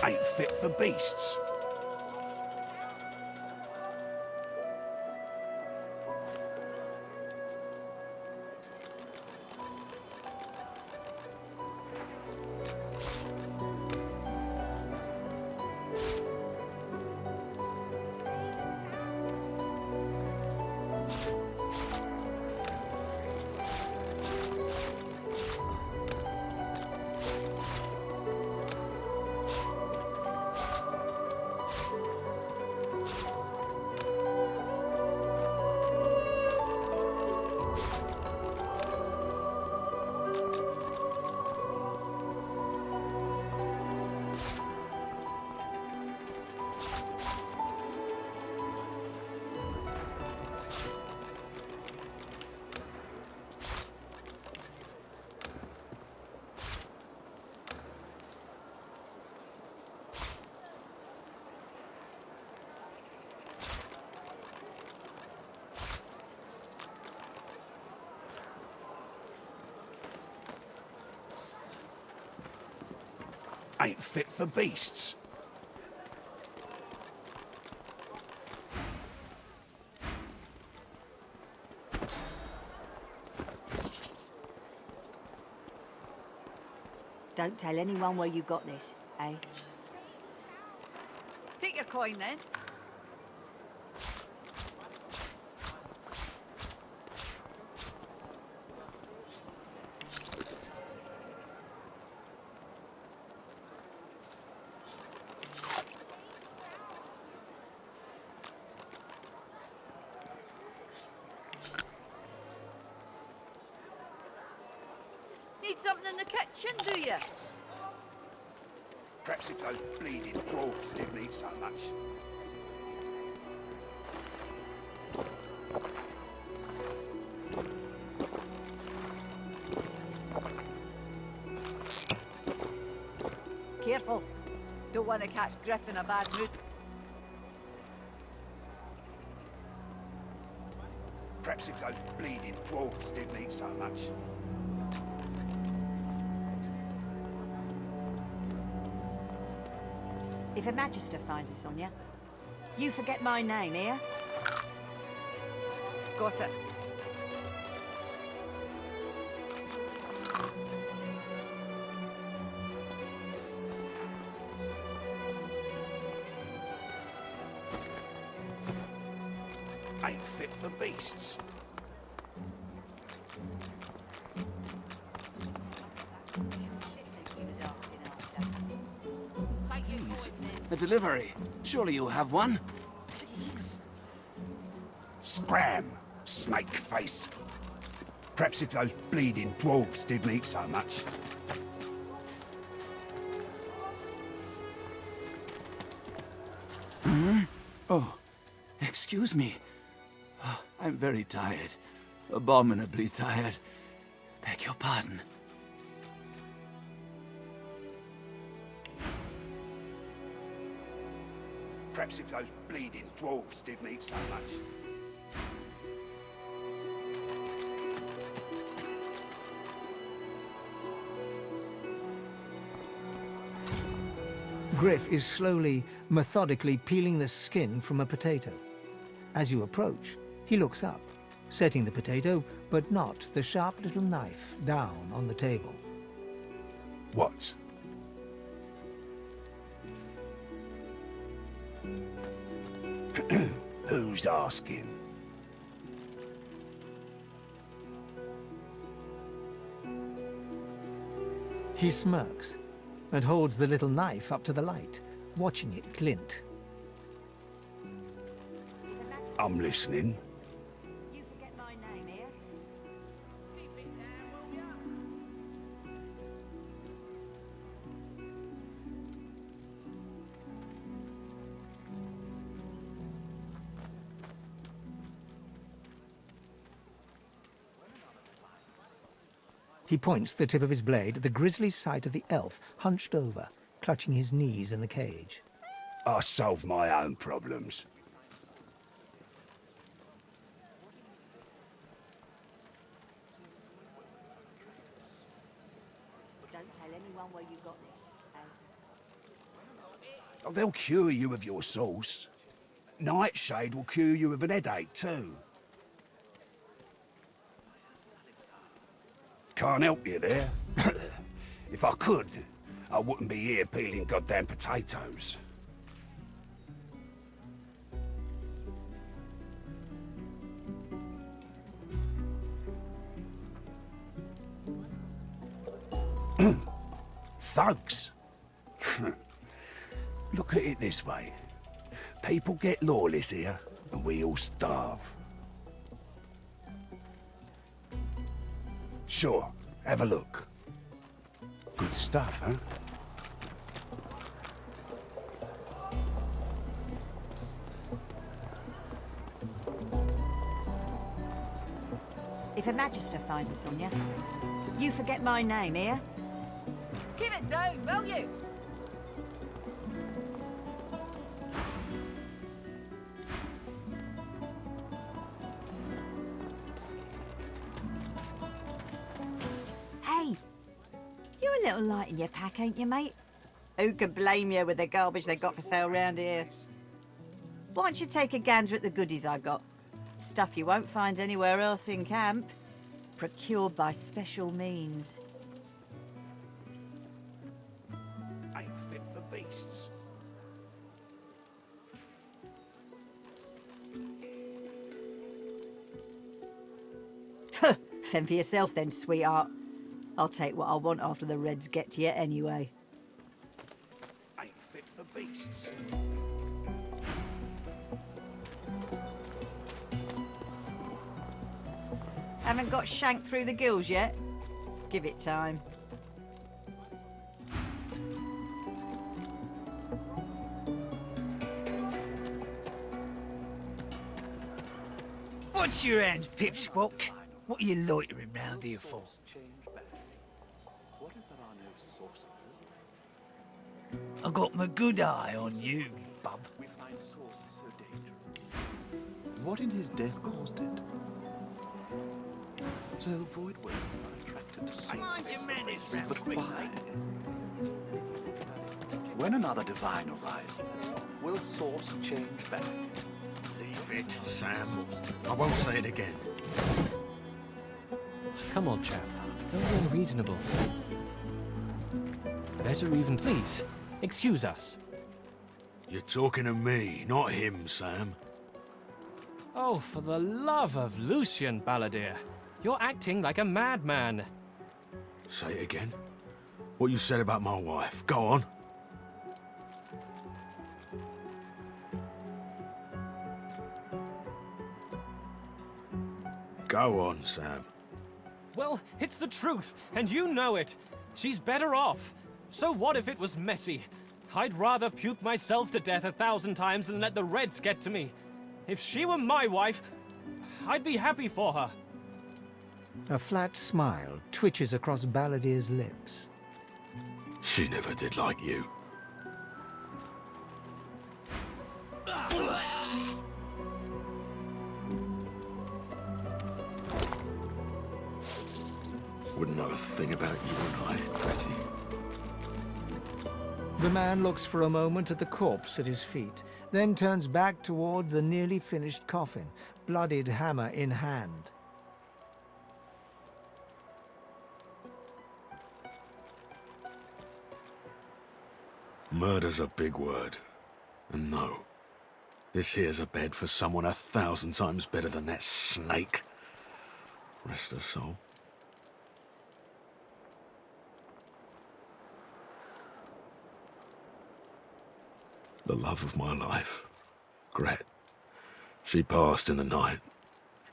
Ain't fit for beasts. Ain't fit for beasts. Don't tell anyone where you got this, eh? Take your coin then. Need something in the kitchen, do you? Perhaps if those bleeding dwarves didn't eat so much. Careful. Don't want to catch Griff in a bad mood. Perhaps if those bleeding dwarves didn't eat so much. If a magister finds this on you, you forget my name, eh? Got it. Ain't fit for beasts. Please, a delivery. Surely you'll have one. Please. Scram, snake face. Perhaps if those bleeding dwarves didn't eat so much. Hmm? Oh, excuse me. Oh, I'm very tired. Abominably tired. Beg your pardon. Perhaps if those bleeding dwarves didn't eat so much. Griff is slowly, methodically peeling the skin from a potato. As you approach, he looks up, setting the potato, but not the sharp little knife, down on the table. What? Who's asking? He smirks and holds the little knife up to the light, watching it glint. I'm listening. You forget my name here? He points the tip of his blade at the grisly sight of the elf hunched over, clutching his knees in the cage. I solve my own problems. Don't tell anyone where you got this, eh? Oh, they'll cure you of your sauce. Nightshade will cure you of an headache too. Can't help you there. If I could, I wouldn't be here peeling goddamn potatoes. Thugs. Look at it this way. People get lawless here, and we all starve. Sure, have a look. Good stuff, huh? If a magister finds us on you forget my name here? Keep it down, will you? Psst, hey! You're a little light in your pack, ain't you, mate? Who could blame you with the garbage they got for sale round here? Why don't you take a gander at the goodies I got? Stuff you won't find anywhere else in camp. Procured by special means. Ain't fit for beasts. Fend for yourself then, sweetheart. I'll take what I want after the Reds get to you anyway. Ain't fit for beasts. Haven't got shanked through the gills yet? Give it time. What's your hand, Pipsqueak? What are you loitering round here for? I got my good eye on you, bub. What in his death caused it? To avoid women are attracted to souls. Mind your manners, But why? When another divine arises, will source change back? Leave it, Sam. I won't say it again. Come on, chap. Don't be unreasonable. Better even... Please, excuse us. You're talking to me, not him, Sam. Oh, for the love of Lucian, Balladeer. You're acting like a madman. Say it again. What you said about my wife. Go on. Go on, Sam. Well, it's the truth, and you know it. She's better off. So what if it was messy? I'd rather puke myself to death 1,000 times than let the Reds get to me. If she were my wife, I'd be happy for her. A flat smile twitches across Balladeer's lips. She never did like you. Wouldn't know a thing about you and I, Betty. The man looks for a moment at the corpse at his feet, then turns back toward the nearly finished coffin, bloodied hammer in hand. Murder's a big word. And no, this here's a bed for someone 1,000 times better than that snake. Rest her soul. The love of my life, Gret. She passed in the night.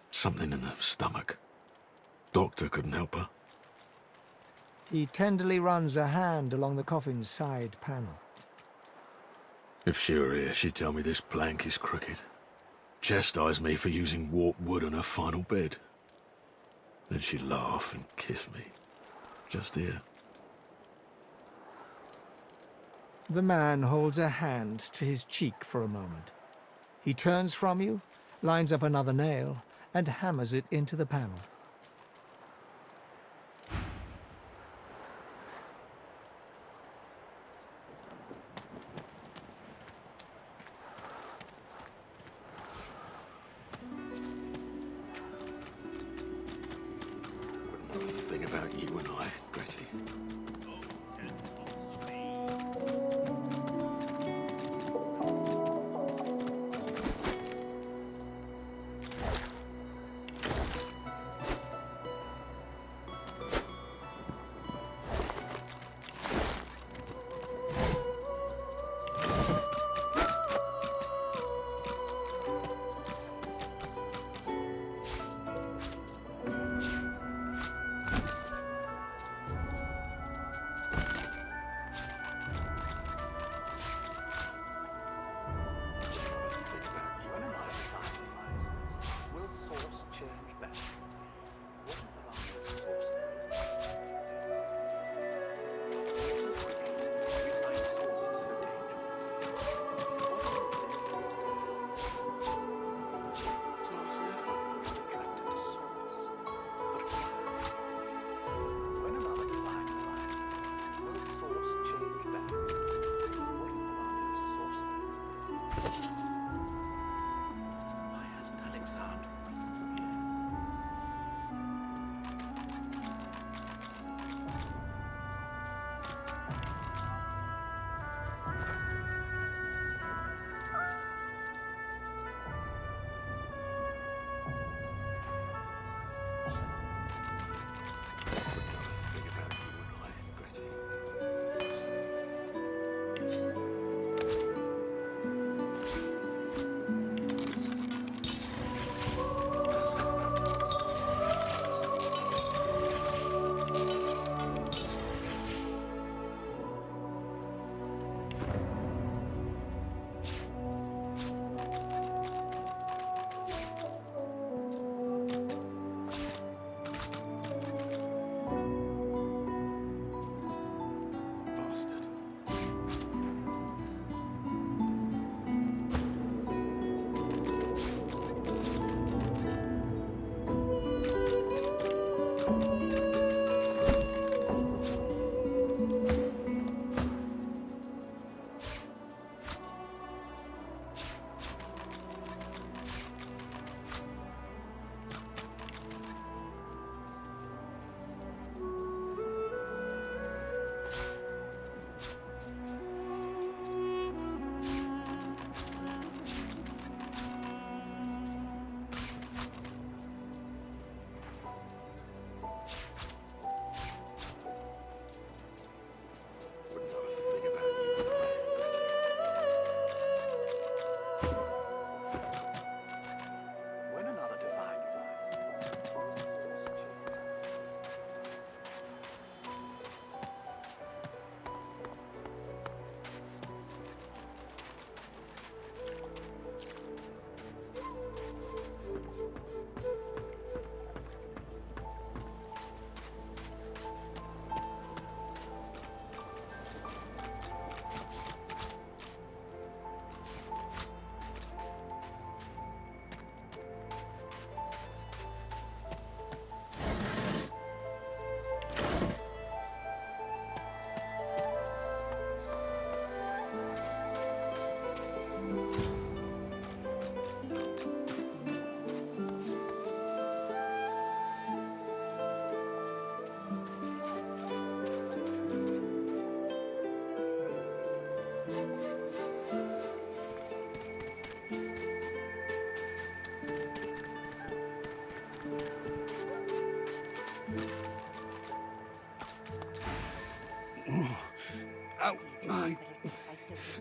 Something in the stomach. Doctor couldn't help her. He tenderly runs a hand along the coffin's side panel. If she were here, she'd tell me this plank is crooked. Chastise me for using warped wood on her final bed. Then she'd laugh and kiss me. Just here. The man holds a hand to his cheek for a moment. He turns from you, lines up another nail, and hammers it into the panel. Another thing about you and I, Gretty.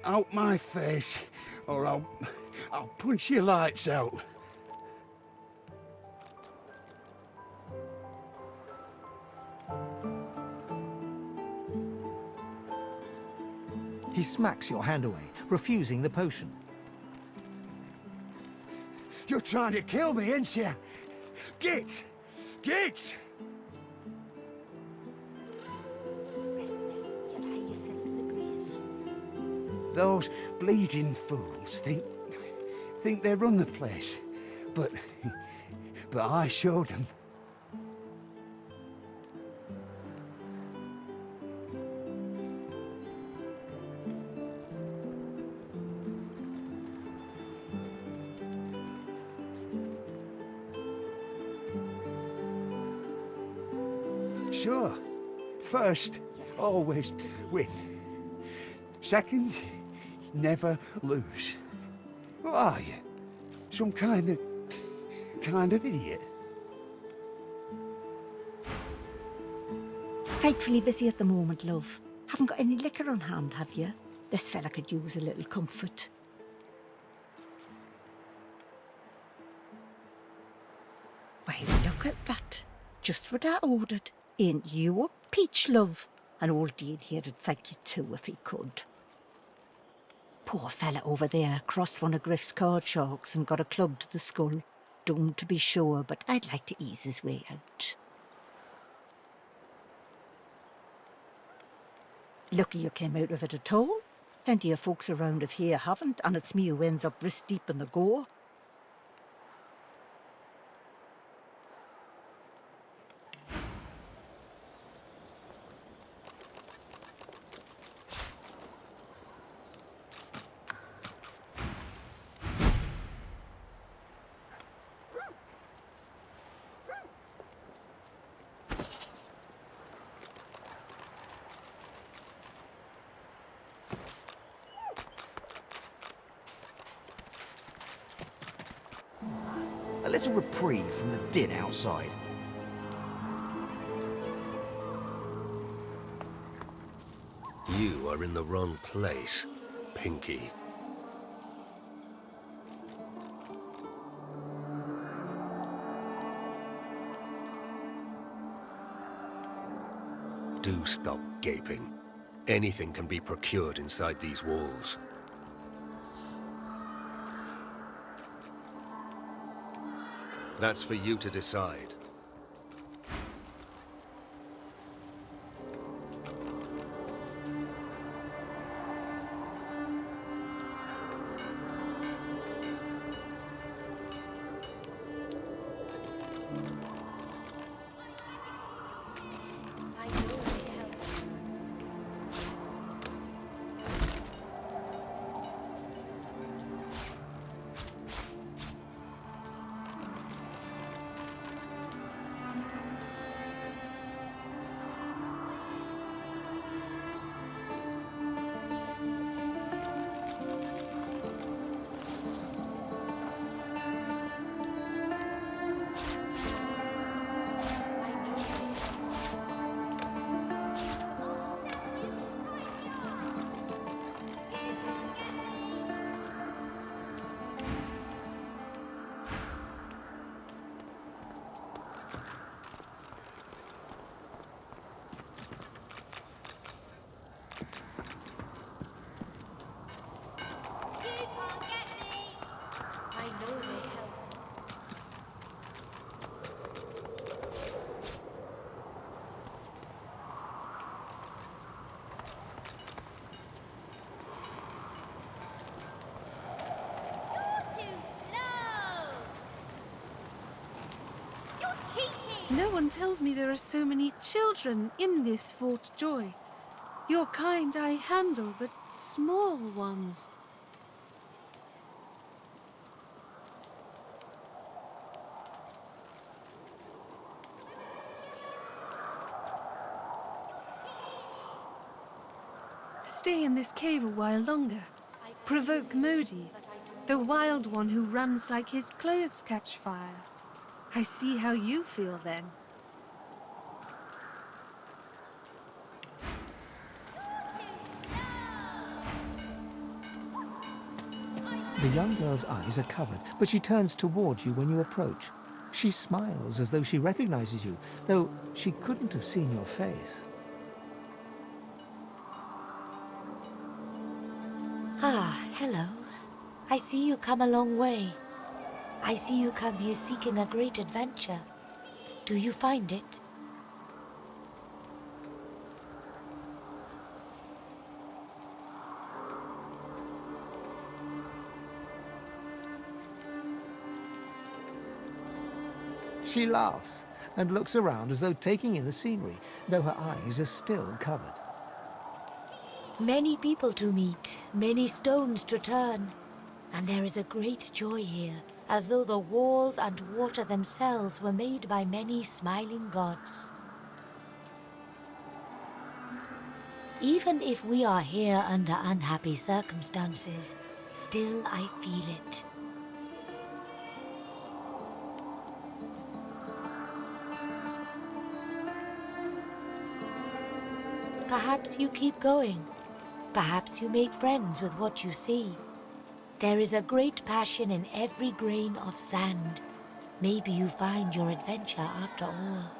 Out my face, or I'll punch your lights out. He smacks your hand away, refusing the potion. You're trying to kill me, ain't you? Get! Get! Those bleeding fools think they run the place, but I showed them. Sure. First, always win. Second, never lose. What are you? Some kind of idiot? Frightfully busy at the moment, love. Haven't got any liquor on hand, have you? This fella could use a little comfort. Why, look at that. Just what I ordered. Ain't you a peach, love? And old Dean here'd thank you too if he could. Poor fella over there crossed one of Griff's card sharks and got a club to the skull. Doomed to be sure, but I'd like to ease his way out. Lucky you came out of it at all. Plenty of folks around of here haven't, and it's me who ends up wrist deep in the gore. A little reprieve from the din outside. You are in the wrong place, Pinky. Do stop gaping. Anything can be procured inside these walls. That's for you to decide. No one tells me there are so many children in this Fort Joy. Your kind I handle, but small ones. Stay in this cave a while longer. Provoke Modi, the wild one who runs like his clothes catch fire. I see how you feel then. The young girl's eyes are covered, but she turns towards you when you approach. She smiles as though she recognizes you, though she couldn't have seen your face. Ah, hello. I see you come a long way. I see you come here seeking a great adventure. Do you find it? She laughs and looks around as though taking in the scenery, though her eyes are still covered. Many people to meet, many stones to turn, and there is a great joy here, as though the walls and water themselves were made by many smiling gods. Even if we are here under unhappy circumstances, still I feel it. Perhaps you keep going. Perhaps you make friends with what you see. There is a great passion in every grain of sand. Maybe you find your adventure after all.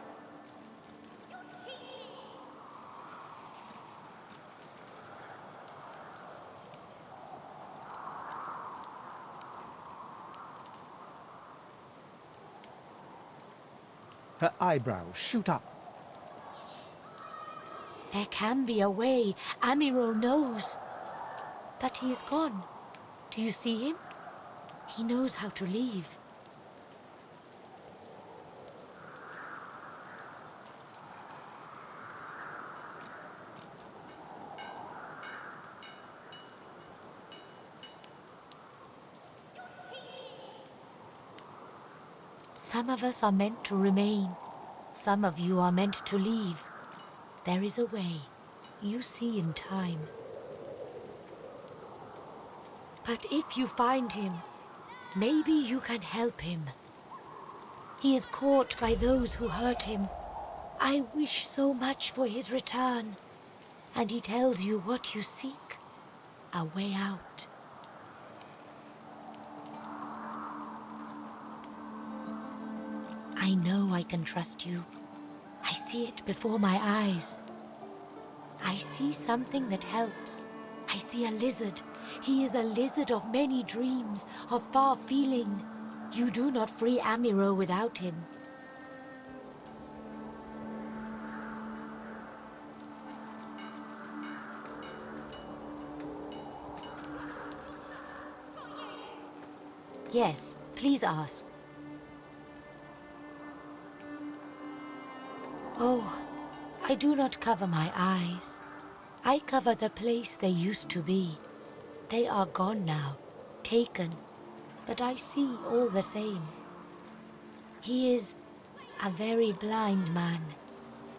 Her eyebrows shoot up. There can be a way, Amiro knows. But he is gone. Do you see him? He knows how to leave. Some of us are meant to remain. Some of you are meant to leave. There is a way. You see in time. But if you find him, maybe you can help him. He is caught by those who hurt him. I wish so much for his return. And he tells you what you seek. A way out. I know I can trust you. I see it before my eyes. I see something that helps. I see a lizard. He is a lizard of many dreams, of far feeling. You do not free Amiro without him. Yes, please ask. Oh, I do not cover my eyes. I cover the place they used to be. They are gone now, taken, but I see all the same. He is a very blind man.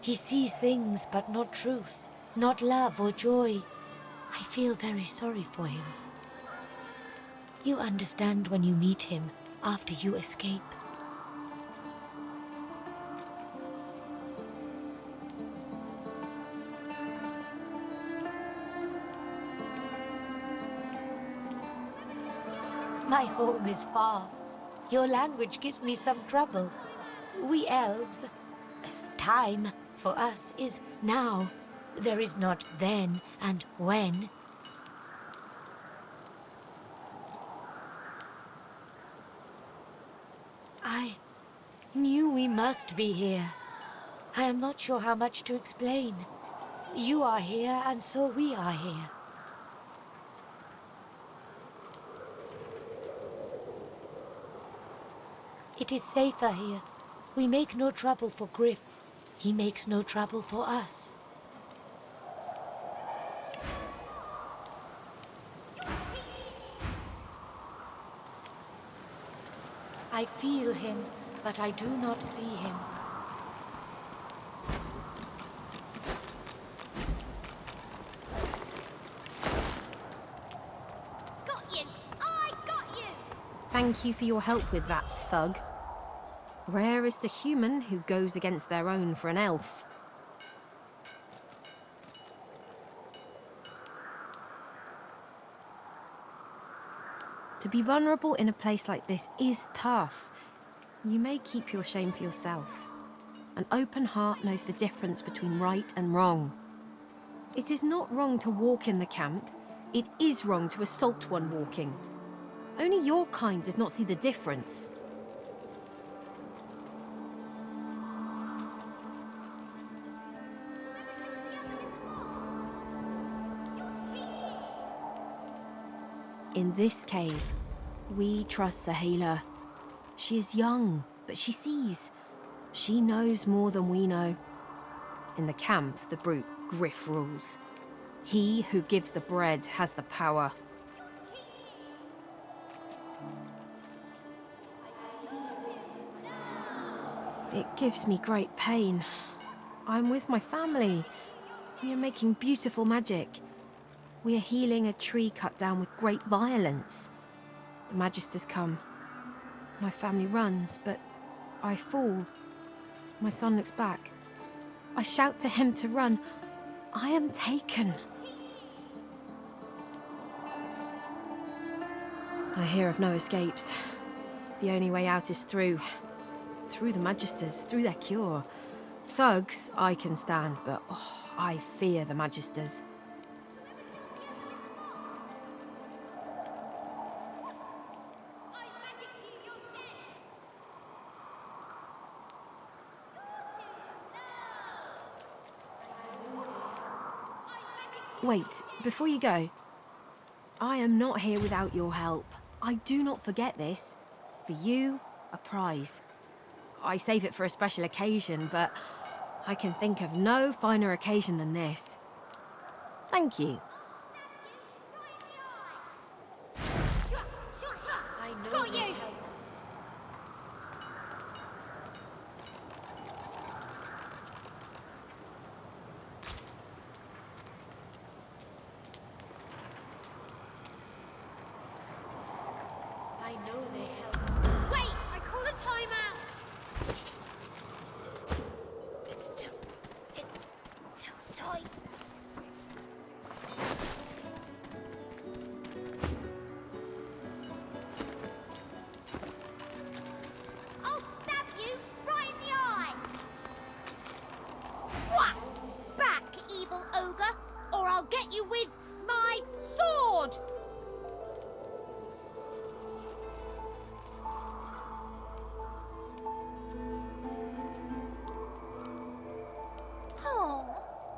He sees things but not truth, not love or joy. I feel very sorry for him. You understand when you meet him after you escape. My home is far. Your language gives me some trouble. We elves... Time, for us, is now. There is not then and when. I knew we must be here. I am not sure how much to explain. You are here, and so we are here. It is safer here. We make no trouble for Griff. He makes no trouble for us. I feel him, but I do not see him. Got you! I got you! Thank you for your help with that, thug. Rare is the human who goes against their own for an elf. To be vulnerable in a place like this is tough. You may keep your shame for yourself. An open heart knows the difference between right and wrong. It is not wrong to walk in the camp. It is wrong to assault one walking. Only your kind does not see the difference. In this cave, we trust the healer. She is young, but she sees. She knows more than we know. In the camp, the brute Griff rules. He who gives the bread has the power. It gives me great pain. I'm with my family. We are making beautiful magic. We are healing a tree cut down with great violence. The Magisters come. My family runs, but I fall. My son looks back. I shout to him to run. I am taken. I hear of no escapes. The only way out is through. Through the Magisters, through their cure. Thugs, I can stand, but I fear the Magisters. Wait, before you go. I am not here without your help. I do not forget this. For you, a prize. I save it for a special occasion, but I can think of no finer occasion than this. Thank you. Got you! I know they help. Wait! I call a timeout! It's too tight. I'll stab you right in the eye! Whack! Back, evil ogre, or I'll get you with my sword! Oh,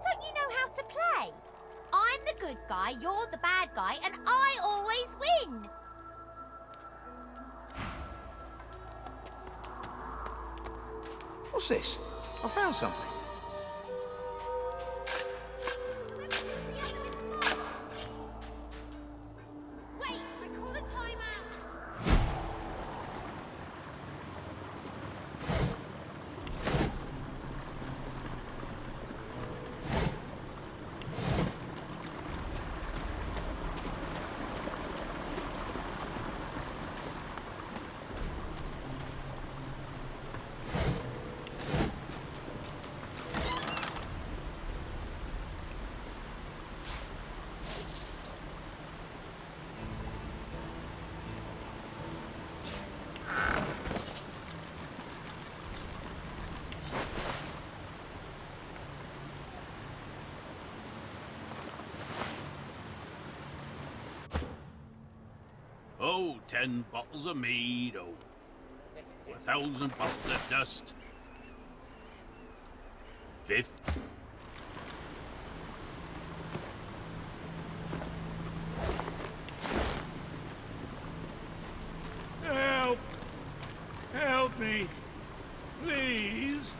don't you know how to play? I'm the good guy, you're the bad guy, and I always win! What's this? I found something. Wait, I call a timeout! Oh, 10 bottles of mead, oh. 1,000 bottles of dust. 50. Help! Help me! Please!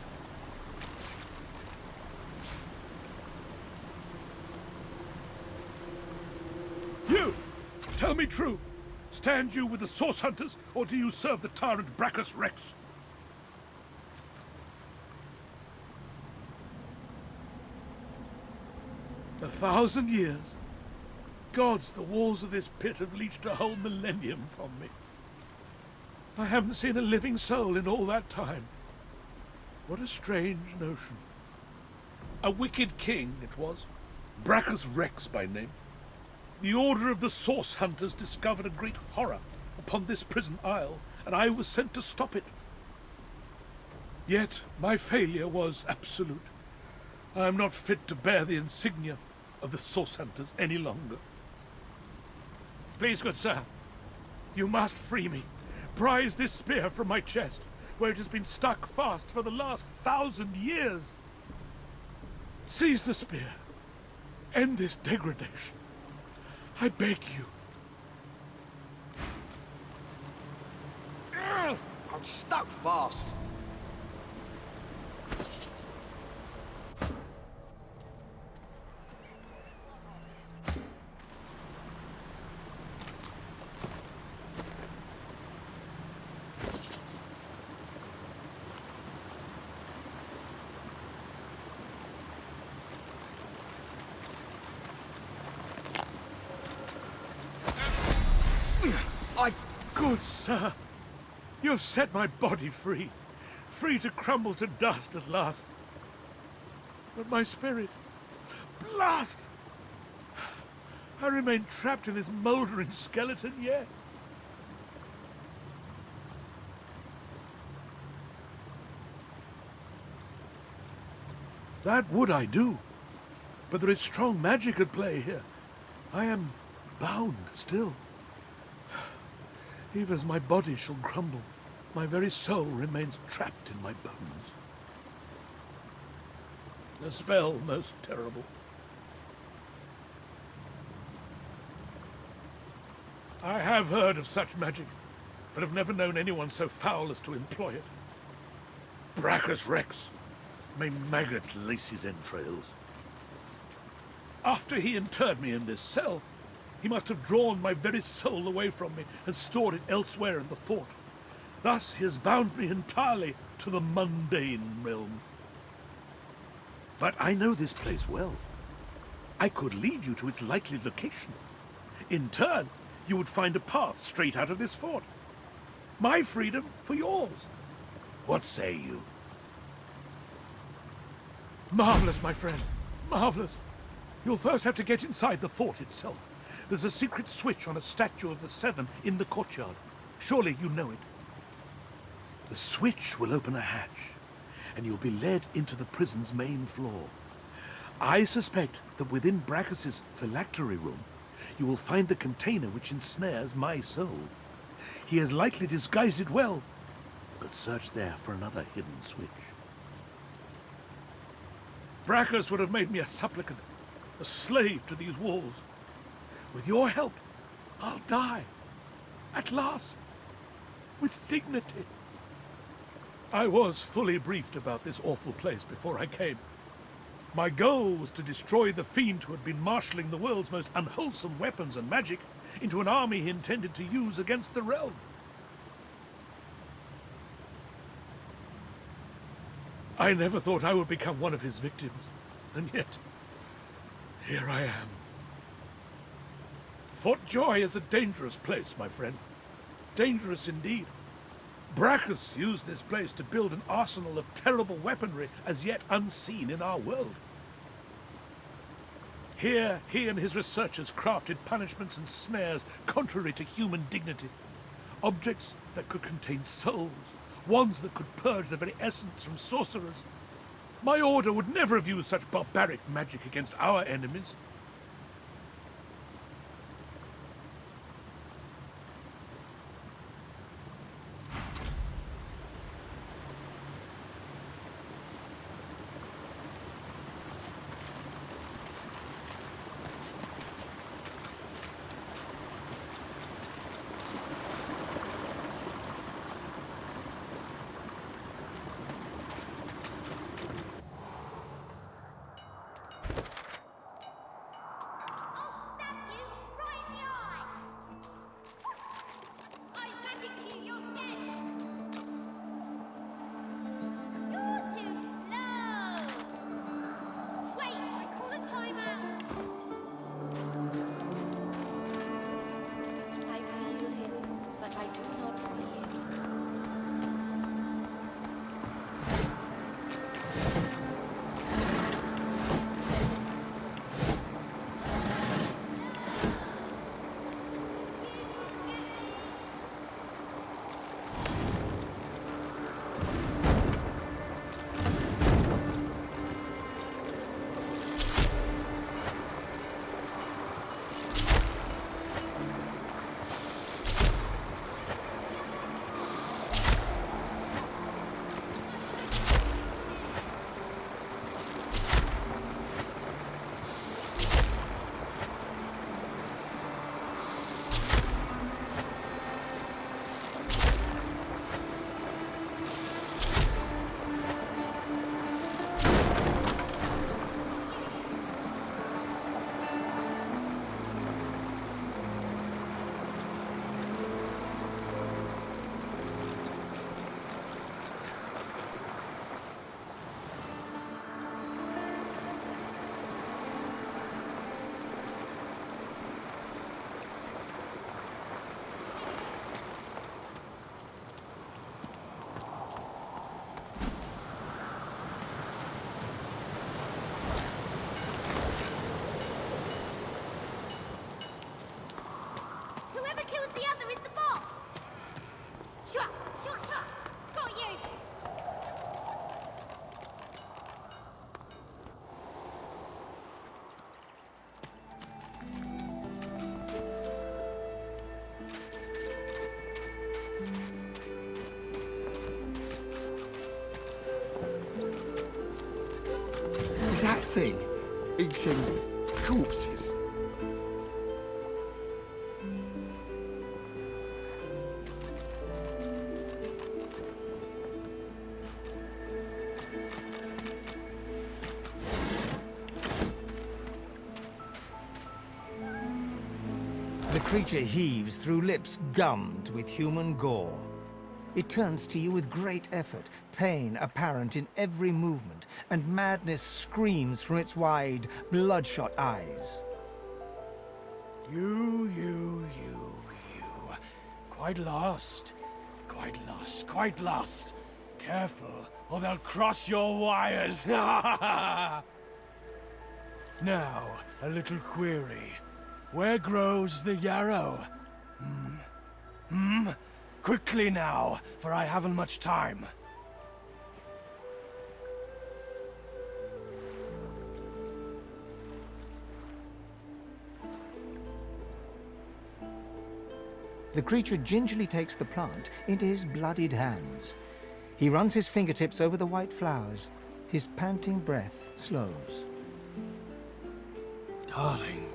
You! Tell me true! Stand you with the Source Hunters, or do you serve the tyrant Brachus Rex? A 1,000 years? Gods, the walls of this pit have leached a whole millennium from me. I haven't seen a living soul in all that time. What a strange notion. A wicked king, it was. Brachus Rex by name. The Order of the Source Hunters discovered a great horror upon this prison isle, and I was sent to stop it. Yet my failure was absolute. I am not fit to bear the insignia of the source hunters any longer. Please, good sir, you must free me. Prise this spear from my chest, where it has been stuck fast for the last 1,000 years. Seize the spear. End this degradation. I beg you. I'm stuck fast. Good sir, you have set my body free, free to crumble to dust at last. But my spirit, blast! I remain trapped in this mouldering skeleton yet. That would I do, but there is strong magic at play here. I am bound still. Even as my body shall crumble, my very soul remains trapped in my bones. A spell most terrible. I have heard of such magic, but have never known anyone so foul as to employ it. Brachus Rex, may maggots lace his entrails. After he interred me in this cell, he must have drawn my very soul away from me and stored it elsewhere in the fort. Thus he has bound me entirely to the mundane realm. But I know this place well. I could lead you to its likely location. In turn, you would find a path straight out of this fort. My freedom for yours. What say you? Marvelous, my friend. Marvelous. You'll first have to get inside the fort itself. There's a secret switch on a statue of the Seven in the courtyard. Surely you know it. The switch will open a hatch, and you'll be led into the prison's main floor. I suspect that within Brachus's phylactery room, you will find the container which ensnares my soul. He has likely disguised it well, but search there for another hidden switch. Brachus would have made me a supplicant, a slave to these walls. With your help, I'll die. At last. With dignity. I was fully briefed about this awful place before I came. My goal was to destroy the fiend who had been marshalling the world's most unwholesome weapons and magic into an army he intended to use against the realm. I never thought I would become one of his victims, and yet, here I am. Fort Joy is a dangerous place, my friend. Dangerous indeed. Brachus used this place to build an arsenal of terrible weaponry as yet unseen in our world. Here, he and his researchers crafted punishments and snares contrary to human dignity. Objects that could contain souls, wands that could purge the very essence from sorcerers. My order would never have used such barbaric magic against our enemies. is that thing eating corpses? The creature heaves through lips gummed with human gore. It turns to you with great effort, pain apparent in every movement, and madness screams from its wide, bloodshot eyes. You. Quite lost. Careful, or they'll cross your wires. Now, a little query. Where grows the yarrow? Quickly now, for I haven't much time. The creature gingerly takes the plant into his bloodied hands. He runs his fingertips over the white flowers. His panting breath slows. Darling,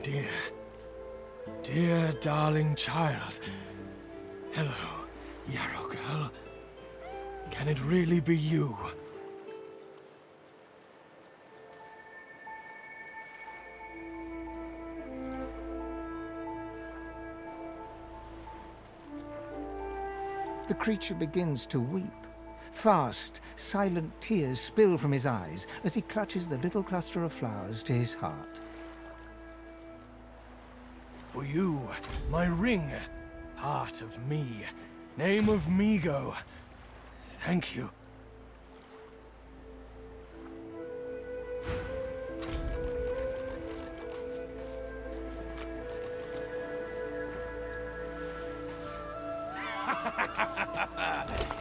dear darling child. Hello, yarrow girl. Can it really be you? The creature begins to weep. Fast, silent tears spill from his eyes as he clutches the little cluster of flowers to his heart. For you, my ring. Heart of me. Name of Migo. Thank you.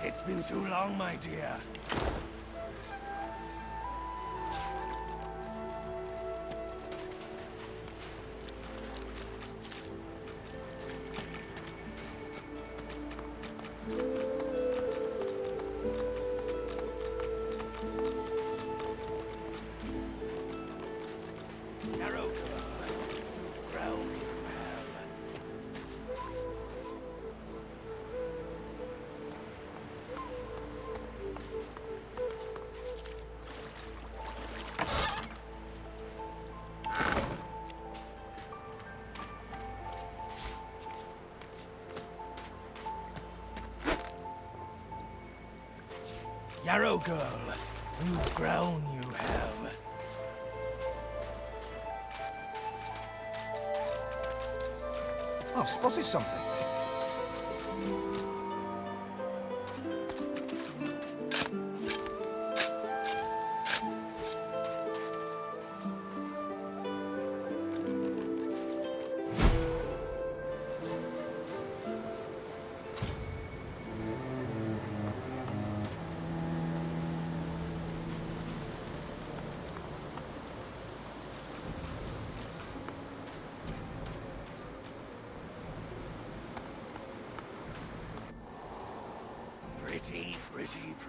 It's been too long, my dear. Yarrow girl, whose grown you have. I've spotted something.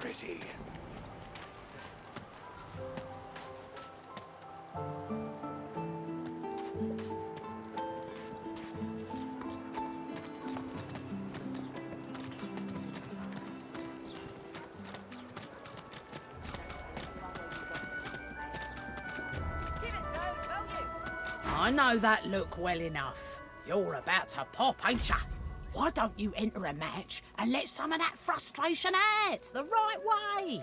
Pretty. I know that look well enough. You're about to pop, ain't ya? Why don't you enter a match and let some of that frustration out the right way?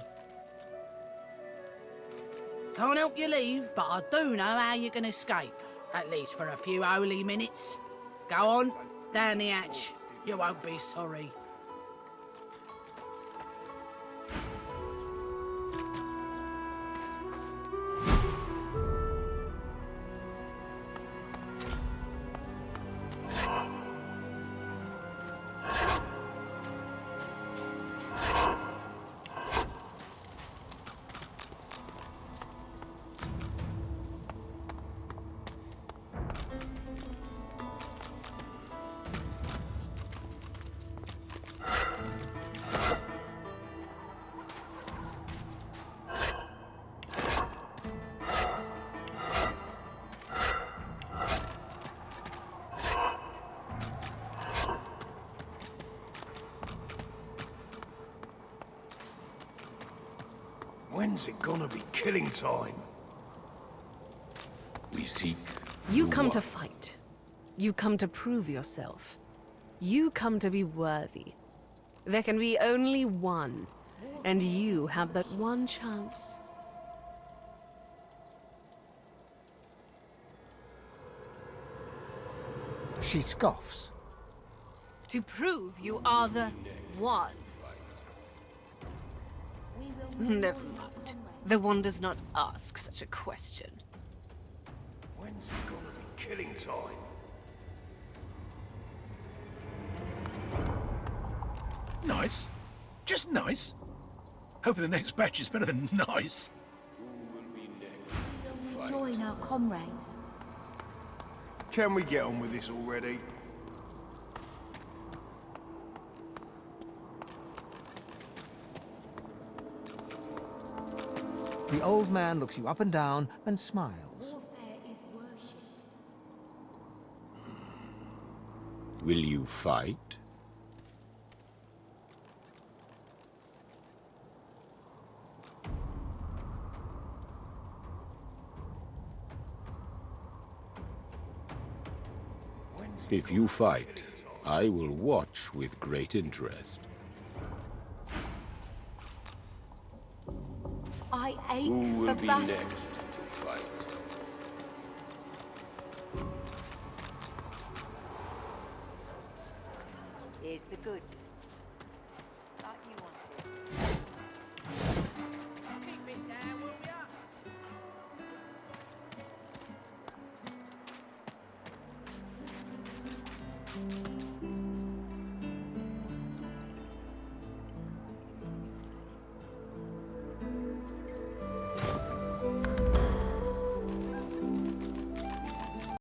Can't help you leave, but I do know how you can escape. At least for a few holy minutes. Go on, down the hatch. You won't be sorry. When's it gonna be killing time? We seek. You come to fight. You come to prove yourself. You come to be worthy. There can be only one, and you have but one chance. She scoffs. To prove you are the one. Never mind. The one does not ask such a question. When's it gonna be killing time? Nice. Just nice. Hoping the next batch is better than nice. Join our comrades. Can we get on with this already? The old man looks you up and down and smiles. Warfare is worship. Will you fight? If you fight, I will watch with great interest. I ache Who will for be battle. next to fight? Here's the goods.